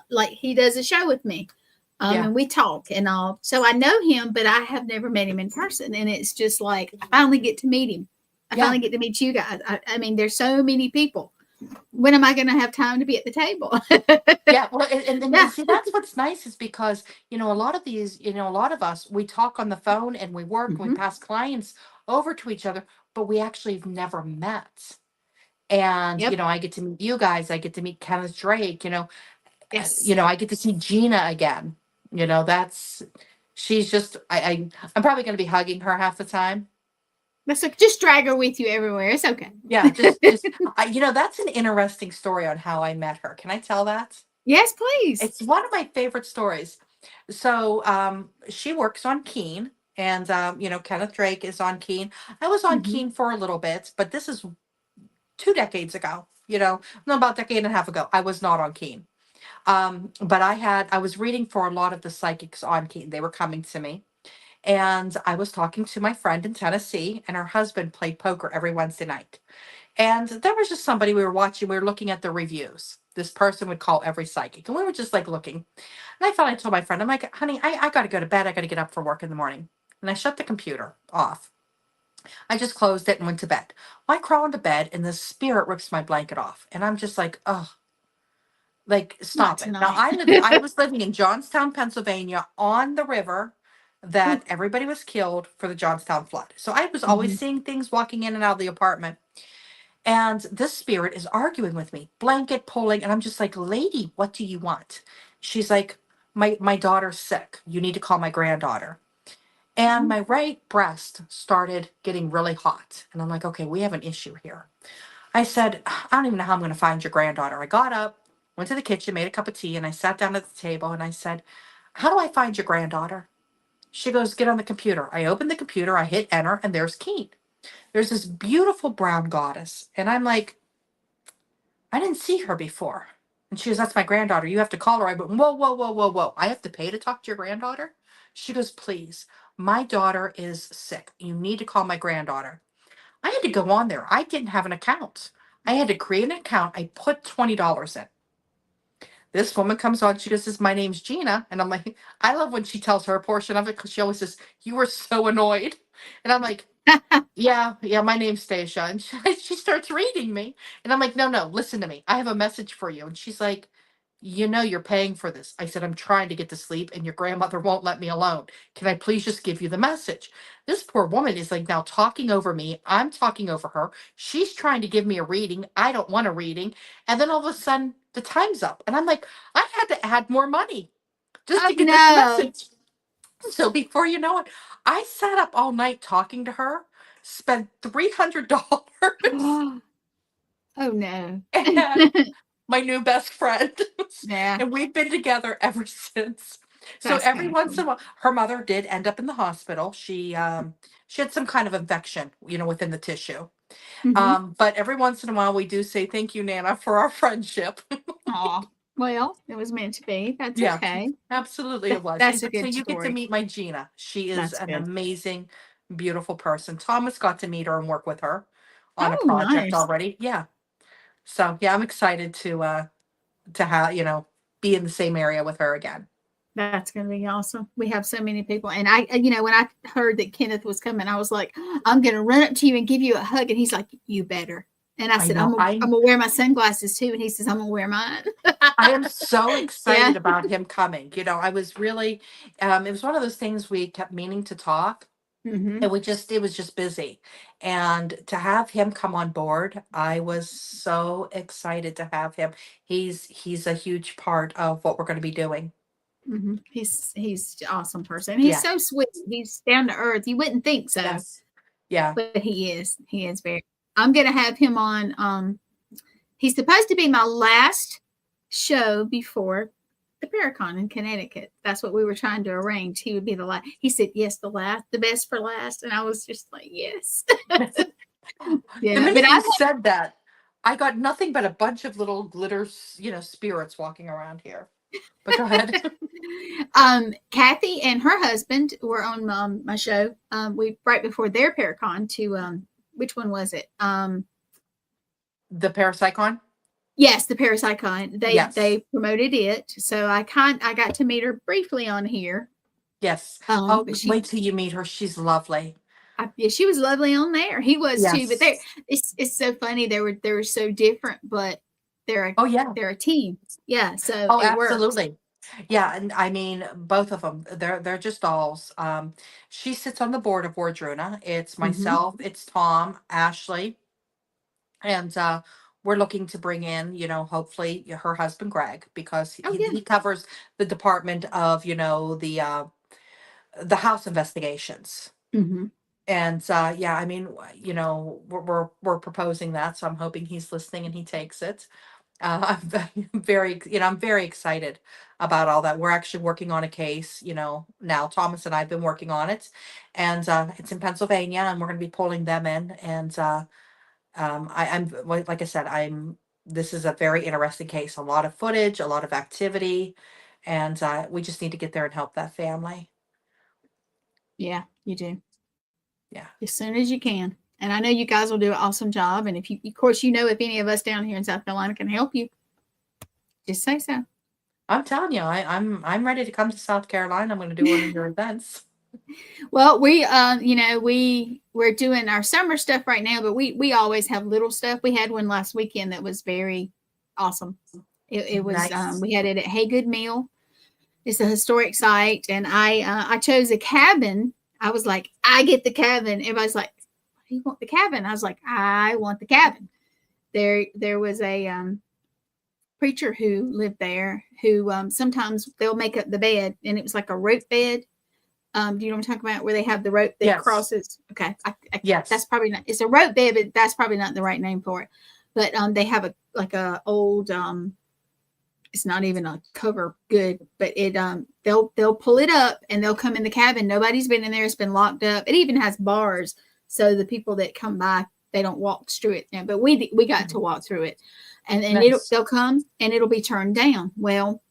like he does a show with me. And we talk and all. So I know him, but I have never met him in person. And it's just like, I finally get to meet him. I finally get to meet you guys. I mean, there's so many people. When am I going to have time to be at the table? Well, and see, that's what's nice is because, a lot of these, a lot of us, we talk on the phone and we work and we pass clients over to each other, but we actually have never met. And, I get to meet you guys. I get to meet Kenneth Drake, Yes. I get to see Gina again. She's just, I'm probably going to be hugging her half the time. Let's just drag her with you everywhere. It's okay. Yeah, just that's an interesting story on how I met her. Can I tell that? Yes, please. It's one of my favorite stories. So she works on Keene, and Kenneth Drake is on Keene. I was on Keene for a little bit, but this is 2 decades ago. About a decade and a half ago. I was not on Keene. But I was reading for a lot of the psychics on Keene. They were coming to me. And I was talking to my friend in Tennessee, and her husband played poker every Wednesday night. And there was just somebody we were watching. We were looking at the reviews. This person would call every psychic. And we were just like looking. And I finally told my friend, I'm like, honey, I got to go to bed. I got to get up for work in the morning. And I shut the computer off. I just closed it and went to bed. Well, I crawl into bed, and the spirit rips my blanket off. And I'm just like, oh. Like, stop it. Now, I was living in Johnstown, Pennsylvania, on the river that everybody was killed for the Johnstown flood. So I was always seeing things walking in and out of the apartment. And this spirit is arguing with me, blanket pulling. And I'm just like, lady, what do you want? She's like, my daughter's sick. You need to call my granddaughter. And my right breast started getting really hot. And I'm like, okay, we have an issue here. I said, I don't even know how I'm going to find your granddaughter. I got up, went to the kitchen, made a cup of tea, and I sat down at the table and I said, how do I find your granddaughter? She goes, get on the computer. I opened the computer, I hit enter, and there's Keene. There's this beautiful brown goddess. And I'm like, I didn't see her before. And she goes, that's my granddaughter. You have to call her. I went, whoa, whoa, whoa, whoa, whoa. I have to pay to talk to your granddaughter? She goes, please. My daughter is sick. You need to call my granddaughter. I had to go on there. I didn't have an account. I had to create an account. I put $20 in. This woman comes on. She goes, my name's Gina. And I'm like, I love when she tells her portion of it because she always says, you were so annoyed. And I'm like, yeah, my name's Stacia. And she starts reading me. And I'm like, no, listen to me. I have a message for you. And she's like, you're paying for this. I said, I'm trying to get to sleep and your grandmother won't let me alone. Can I please just give you the message? This poor woman is like now talking over me. I'm talking over her. She's trying to give me a reading. I don't want a reading. And then all of a sudden the time's up. And I'm like, I had to add more money just to get this message. So before you know it, I sat up all night talking to her, spent $300. Oh no. And my new best friend. Yeah. And we've been together ever since. So every once in a while, her mother did end up in the hospital. She had some kind of infection, within the tissue. But every once in a while we do say thank you, Nana, for our friendship. Aw. Well, it was meant to be. That's okay. Absolutely it was. That's a good so you story. get to meet my Gina. She is an amazing, beautiful person. Thomas got to meet her and work with her on a Oh, project nice. already. Yeah. So yeah, I'm excited to have, be in the same area with her again. That's going to be awesome. We have so many people. And when I heard that Kenneth was coming, I was like, I'm going to run up to you and give you a hug. And he's like, you better. And I I said, know. I'm going to wear my sunglasses too. And he says, I'm going to wear mine. I am so Yeah. excited about him coming. I was really, it was one of those things we kept meaning to talk. Mm-hmm. It was just busy. And to have him come on board, I was so excited to have him. He's a huge part of what we're going to be doing. Mm-hmm. He's an awesome person. He's Yeah. so sweet. He's down to earth. You wouldn't think so, Yes. Yeah. but he is. He is very. I'm going to have him on. He's supposed to be my last show before the Paracon in Connecticut. That's what we were trying to arrange. He would be the last. He said, yes, the best for last. And I was just like, yes. The Yeah. minute But you said that, I got nothing but a bunch of little glitters, spirits walking around here. But go ahead. Kathy and her husband were on my show. We right before their Paracon to which one was it? The Parapsychon? Yes, the Parapsychon. Yes. They promoted it, so I got to meet her briefly on here. Yes. But wait till you meet her. She's lovely. Yeah, she was lovely on there. He was too, but Yes. it's so funny. They were so different, but they're Oh yeah. a team. Yeah, so Oh, it works. absolutely. Yeah, and I mean both of them. They're just dolls. She sits on the board of Wardruna. It's Mm-hmm. myself, it's Tom, Ashley, and we're looking to bring in, hopefully her husband Greg, because Oh yeah. he covers the department of, the house investigations. Mm-hmm. And yeah, I mean, we're proposing that, so I'm hoping he's listening and he takes it. I'm very excited about all that. We're actually working on a case, now Thomas and I've been working on it, and it's in Pennsylvania, and we're going to be pulling them in. And like I said, this is a very interesting case. A lot of footage, a lot of activity, and we just need to get there and help that family. Yeah, you do. Yeah. As soon as you can. And I know you guys will do an awesome job. And if you, of course, if any of us down here in South Carolina can help you, just say so. I'm telling you, I'm ready to come to South Carolina. I'm going to do one of your events. Well, we're doing our summer stuff right now, but we always have little stuff. We had one last weekend that was very awesome. It was Nice. We had it at Haygood Mill. It's a historic site, and I chose a cabin. I was like, I get the cabin. Everybody's like, what do you want the cabin? I was like, I want the cabin. There was a preacher who lived there who sometimes they'll make up the bed, and it was like a rope bed. Do you know what I'm talking about? Where they have the rope that crosses. Okay. Yes. That's probably not. It's a rope bed, but that's probably not the right name for it. But they have a old. It's not even a cover good, but it they'll pull it up and they'll come in the cabin. Nobody's been in there. It's been locked up. It even has bars, so the people that come by, they don't walk through it. But we got to walk through it, and Nice. they'll come and it'll be turned down. Well,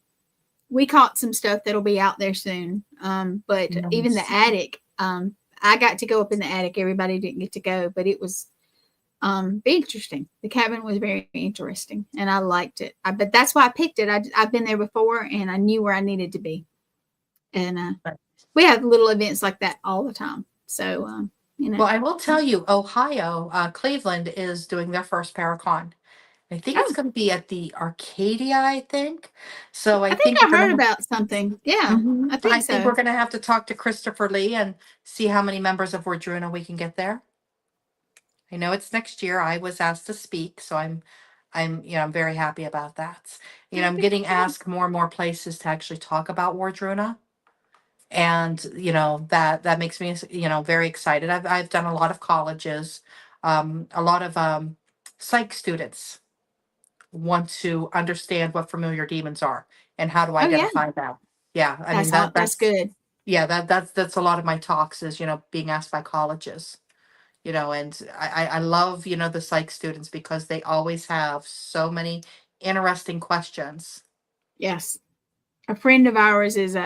we caught some stuff that'll be out there soon. But Nice. even the attic, I got to go up in the attic. Everybody didn't get to go, but it was be interesting. The cabin was very interesting, and I liked it. But that's why I picked it. I've been there before, and I knew where I needed to be. And we have little events like that all the time. So Well, I will tell you, Ohio, Cleveland is doing their first Paracon. I think it's going to be at the Arcadia, I think. So I think I heard about something. Yeah, I think think so. we're going to have to talk to Christopher Lee and see how many members of Wardruna we can get there. I know it's next year. I was asked to speak, so I'm very happy about that. I'm getting asked more and more places to actually talk about Wardruna. And, that makes me, very excited. I've done a lot of colleges, a lot of psych students want to understand what familiar demons are and how to identify them. Yeah, I mean that's good. Yeah, that's a lot of my talks is being asked by colleges. And I love the psych students because they always have so many interesting questions. Yes, a friend of ours is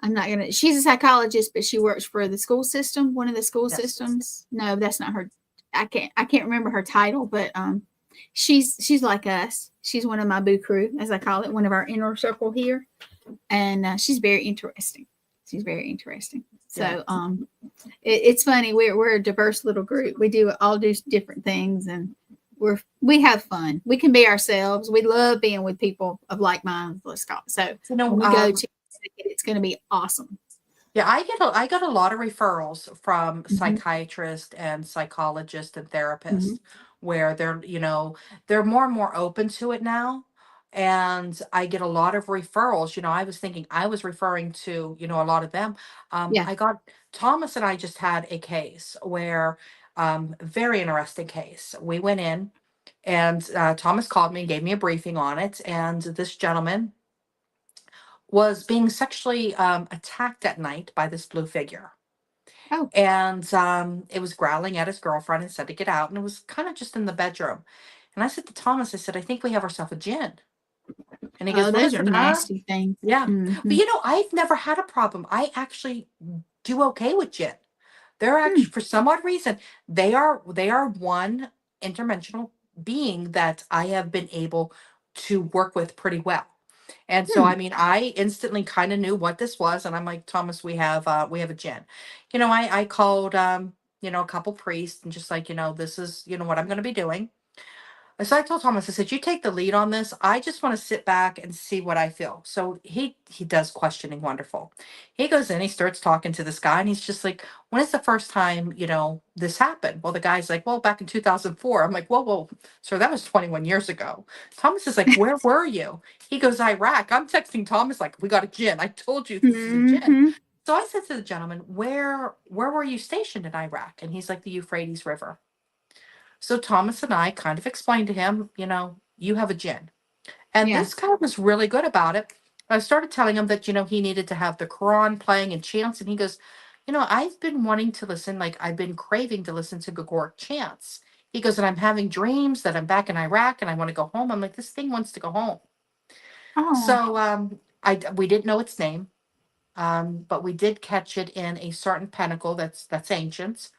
I'm not gonna. She's a psychologist, but she works for the school system. One of the school Yes. systems. No, that's not her. I can't remember her title, but she's like us. She's one of my boo crew, as I call it, one of our inner circle here, and she's very interesting. She's very interesting. So it's funny. We're a diverse little group. We all do different things, and we have fun. We can be ourselves. We love being with people of like minds. Let's call it. So when we go to, it's going to be awesome. Yeah, I got a lot of referrals from psychiatrists and psychologists and therapists where they're more and more open to it now. And I get a lot of referrals. I was thinking I was referring to, a lot of them. Yeah. I got Thomas and I just had a case where, very interesting case. We went in and Thomas called me and gave me a briefing on it. And this gentleman was being sexually attacked at night by this blue figure. Oh. And it was growling at his girlfriend and said to get out. And it was kind of just in the bedroom. And I said to Thomas, I said, I think we have ourselves a djinn. And he goes, Oh, those are nasty things. Yeah. But I've never had a problem. I actually do okay with djinn. They're actually, for some odd reason, they are one interdimensional being that I have been able to work with pretty well. And so, I mean, I instantly kind of knew what this was. And I'm like, Thomas, we have a djinn. I called, a couple priests and just like, this is, what I'm going to be doing. And so I told Thomas, I said, you take the lead on this. I just want to sit back and see what I feel. So he does questioning wonderful. He goes in, he starts talking to this guy and he's just like, when is the first time, this happened? Well, the guy's like, well, back in 2004. I'm like, whoa, sir, that was 21 years ago. Thomas is like, where were you? He goes, Iraq. I'm texting Thomas like, we got a djinn. I told you this is a djinn. So I said to the gentleman, where were you stationed in Iraq? And he's like, the Euphrates River. So Thomas and I kind of explained to him, you have a djinn. And this guy was really good about it. I started telling him that, he needed to have the Quran playing and chants. And he goes, I've been wanting to listen, like I've been craving to listen to Gregoric chants. He goes, and I'm having dreams that I'm back in Iraq and I want to go home. I'm like, this thing wants to go home. Oh. So we didn't know its name, but we did catch it in a certain pentacle that's ancient.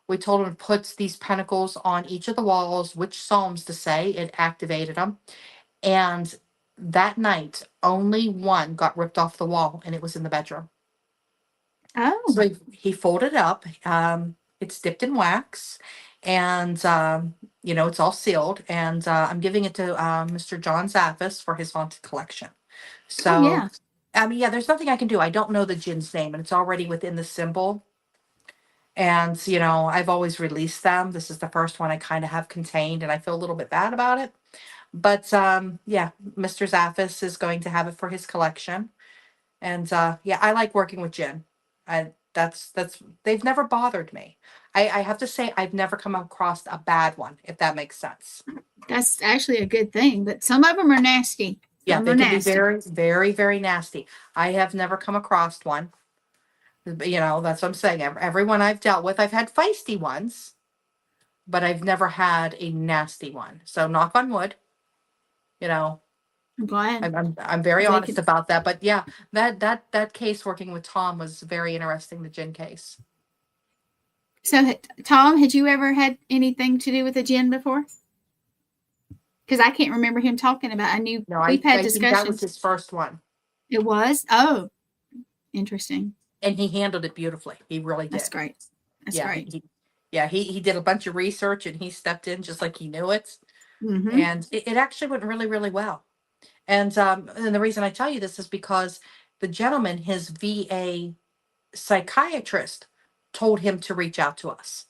We told him to put these pentacles on each of the walls, which psalms to say. It activated them. And that night, only one got ripped off the wall, and it was in the bedroom. Oh. So he folded it up. It's dipped in wax, and, it's all sealed. And I'm giving it to Mr. John Zaffis for his haunted collection. So, I mean, there's nothing I can do. I don't know the djinn's name, and it's already within the symbol. And, I've always released them. This is the first one I kind of have contained, and I feel a little bit bad about it. But, Mr. Zaffis is going to have it for his collection. And, I like working with djinn. They've never bothered me. I have to say, I've never come across a bad one, if that makes sense. That's actually a good thing, but some of them are nasty. They can be very, very, very nasty. I have never come across one. That's what I'm saying. Everyone I've dealt with, I've had feisty ones, but I've never had a nasty one. So knock on wood. I'm glad. I'm very honest about that. But yeah, that case working with Tom was very interesting. The djinn case. So Tom, had you ever had anything to do with a djinn before? Because I can't remember him talking about. I knew we've had discussions. Think that was his first one. It was? Oh, interesting. And he handled it beautifully. He really did. That's great. That's great. He did a bunch of research and he stepped in just like he knew it. Mm-hmm. And it actually went really, really well. And the reason I tell you this is because the gentleman, his VA psychiatrist, told him to reach out to us.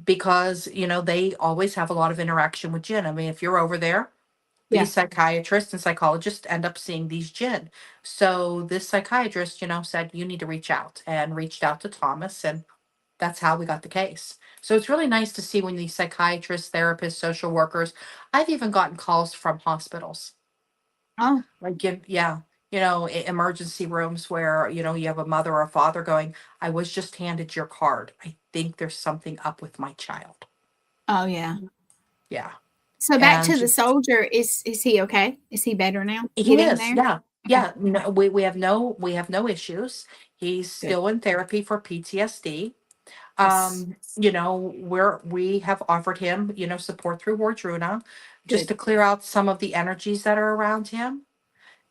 Because, they always have a lot of interaction with djinn. I mean, if you're over there, these psychiatrists and psychologists end up seeing these djinn. So this psychiatrist, said, you need to reach out, and reached out to Thomas. And that's how we got the case. So it's really nice to see when these psychiatrists, therapists, social workers, I've even gotten calls from hospitals. Oh. Like, emergency rooms where, you have a mother or a father going, I was just handed your card. I think there's something up with my child. Oh, yeah. Yeah. So back to the soldier, is he okay? Is he better now? He is, yeah. Okay. Yeah, no, we have no issues. He's Good. still in therapy for PTSD. Yes. We have offered him, support through Wardruna, just Good. to clear out some of the energies that are around him.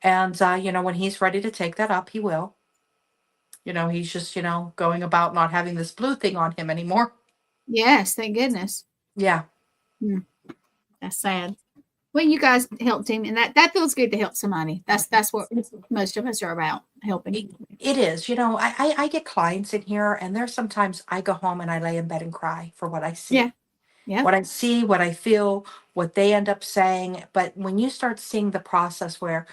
And when he's ready to take that up, he will. He's just, going about not having this blue thing on him anymore. Yes. Thank goodness. Yeah. Hmm, that's sad. Well, you guys helped him, and that feels good to help somebody. That's what most of us are about, helping. It is. I get clients in here, and there's sometimes I go home and I lay in bed and cry for what I Yeah. see. Yeah. What I see, what I feel, what they end up saying. But when you start seeing the process where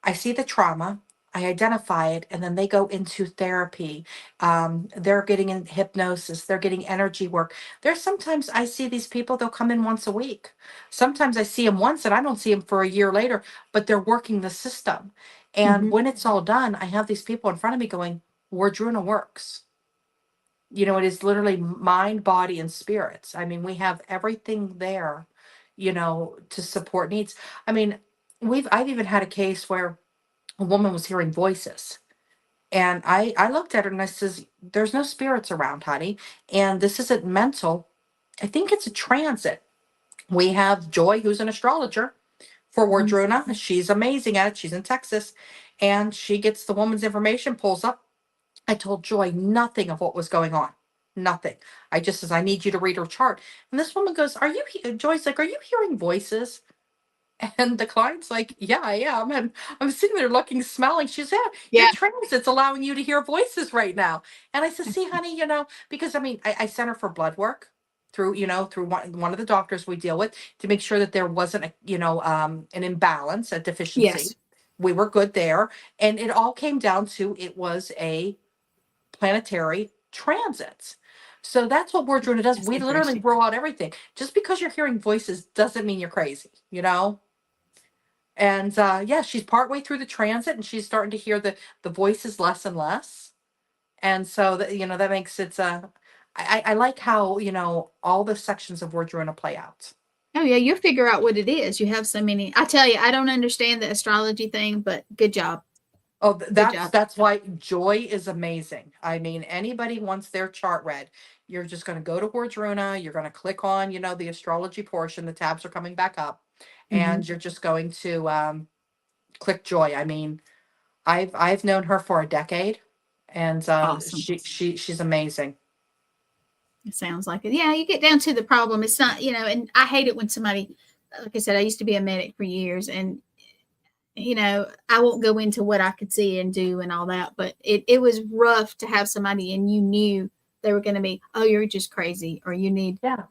I see the trauma, I identify it, and then they go into therapy. They're getting in hypnosis, they're getting energy work. There's sometimes I see these people, they'll come in once a week. Sometimes I see them once and I don't see them for a year later, but they're working the system. And Hmm. when it's all done, I have these people in front of me going, Wardruna works. It is literally mind, body, and spirits. I mean, we have everything there, to support needs. I mean, I've even had a case where a woman was hearing voices. And I looked at her and I says, there's no spirits around, honey. And this isn't mental. I think it's a transit. We have Joy, who's an astrologer for Hmm. Wardruna. She's amazing at it. She's in Texas. And she gets the woman's information, pulls up. I told Joy nothing of what was going on. Nothing. I just says, I need you to read her chart. And this woman goes, Joy's like, are you hearing voices? And the client's like, yeah, I am. And I'm sitting there looking, smelling. She's, yeah, your Yeah. transit's allowing you to hear voices right now. And I said, see, honey, because I mean, I sent her for blood work through one of the doctors we deal with to make sure that there wasn't an imbalance, a deficiency. Yes. We were good there. And it all came down to, it was a planetary transit. So that's what Wardruna does. That's We literally interesting. roll out everything. Just because you're hearing voices doesn't mean you're crazy. And yeah, she's partway through the transit and she's starting to hear the voices less and less. And so that makes it I like how, all the sections of Wardruna play out. Oh yeah, you'll figure out what it is. You have so many. I tell you, I don't understand the astrology thing, but good job. Oh, Good that's job. that's why Joy is amazing. I mean, anybody wants their chart read, you're just going to go to Wardruna, you're going to click on, the astrology portion, the tabs are coming back up, Hmm. and you're just going to click Joy. I mean, I've known her for a decade, and Awesome. she's amazing. It sounds like it. Yeah, you get down to the problem. It's not, and I hate it when somebody, like I said, I used to be a medic for years, and I won't go into what I could see and do and all that, but it was rough to have somebody and you knew they were going to be, oh, you're just crazy, or you need, Yeah.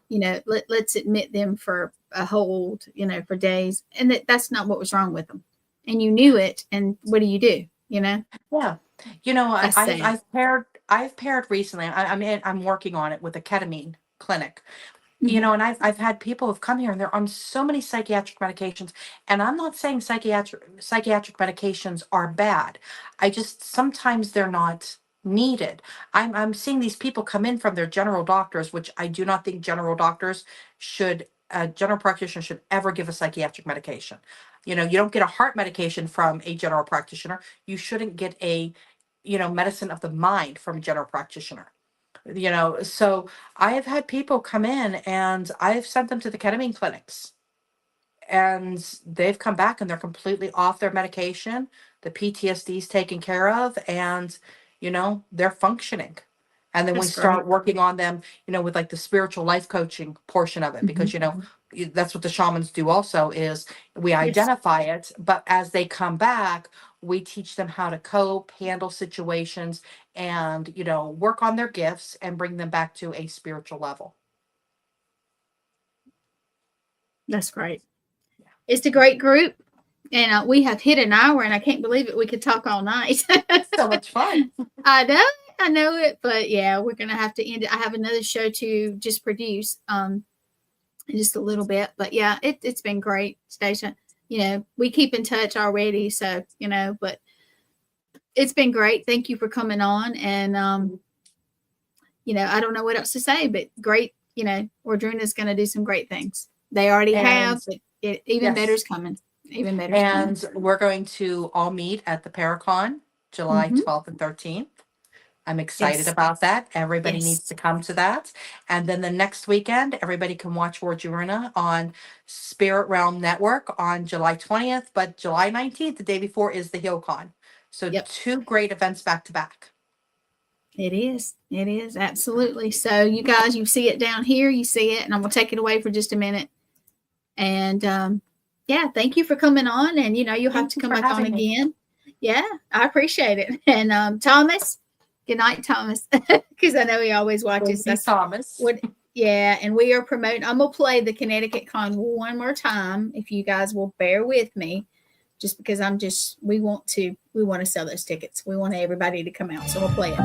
let's admit them for a hold, for days. And that's not what was wrong with them. And you knew it. And what do you do? Yeah. That's sad. I've paired recently. I'm working on it with a ketamine clinic. Hmm. And I've had people who've come here and they're on so many psychiatric medications. And I'm not saying psychiatric medications are bad. I just sometimes they're not needed. I'm seeing these people come in from their general doctors, which I do not think general doctors should a general practitioner should ever give a psychiatric medication. You don't get a heart medication from a general practitioner. You shouldn't get a medicine of the mind from a general practitioner. So I have had people come in and I've sent them to the ketamine clinics and they've come back and they're completely off their medication. The PTSD is taken care of and, they're functioning. And then we That's great. start working on them, with like the spiritual life coaching portion of it, Hmm. because, that's what the shamans do also is we Yes, identify it, but as they come back, we teach them how to cope, handle situations, and, work on their gifts and bring them back to a spiritual level. that's great. It's a great group. And we have hit an hour, and I can't believe it. We could talk all night. So much fun. I know it, but yeah, we're gonna have to end it. I have another show to just produce, in just a little bit. But yeah, it's been great, Stacia. We keep in touch already, so but it's been great. Thank you for coming on, and I don't know what else to say, but great. Wardruna is going to do some great things. They already And have, but even better yes, is coming. Even better. And we're going to all meet at the Paracon, July 12th and 13th. I'm excited Yes. about that. Everybody Yes. needs to come to that. And then the next weekend, everybody can watch Wardruna on Spirit Realm Network on July 20th. But July 19th, the day before, is the HillCon. So 2 great events back to back. It is. It is. Absolutely. So you guys, you see it down here. You see it. And I'm going to take it away for just a minute. And yeah, thank you for coming on. And, you know, you'll have to come back on again. Yeah, I appreciate it. And Thomas, good night, Thomas, because I know he always watches. That's Thomas. Yeah, and we are promoting. I'm going to play the Connecticut Con one more time, if you guys will bear with me, just because we want to sell those tickets. We want everybody to come out. So we'll play it.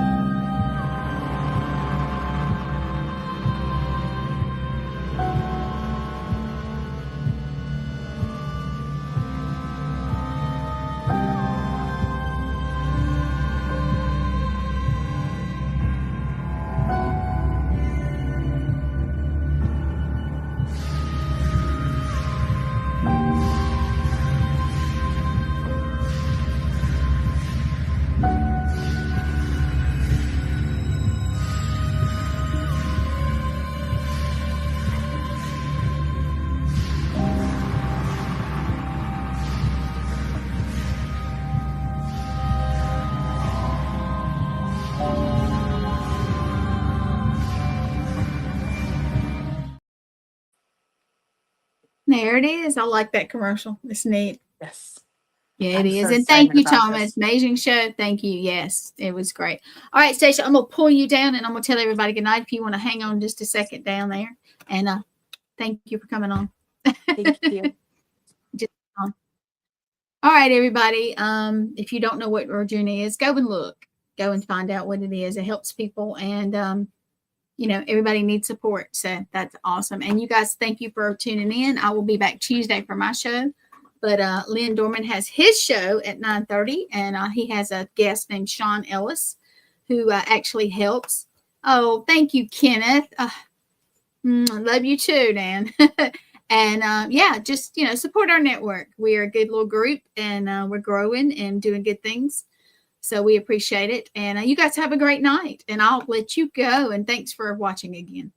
There it is. I like that commercial. It's neat. Yes. Yeah, it is. And thank you, Thomas. Amazing show. Thank you. Yes, it was great. All right, Stacia, I'm going to pull you down and I'm going to tell everybody good night if you want to hang on just a second down there. And thank you for coming on. Thank you. All right, everybody. If you don't know what Wardruna is, go and look. Go and find out what it is. It helps people. And, you know, everybody needs support. So that's awesome. And you guys, thank you for tuning in. I will be back Tuesday for my show. But Lynn Dorman has his show at 9:30, and he has a guest named Sean Ellis, who actually helps. Oh, thank you, Kenneth. I love you too, Dan. And yeah, just, you know, support our network. We are a good little group, and we're growing and doing good things. So we appreciate it. And you guys have a great night, and I'll let you go. And thanks for watching again.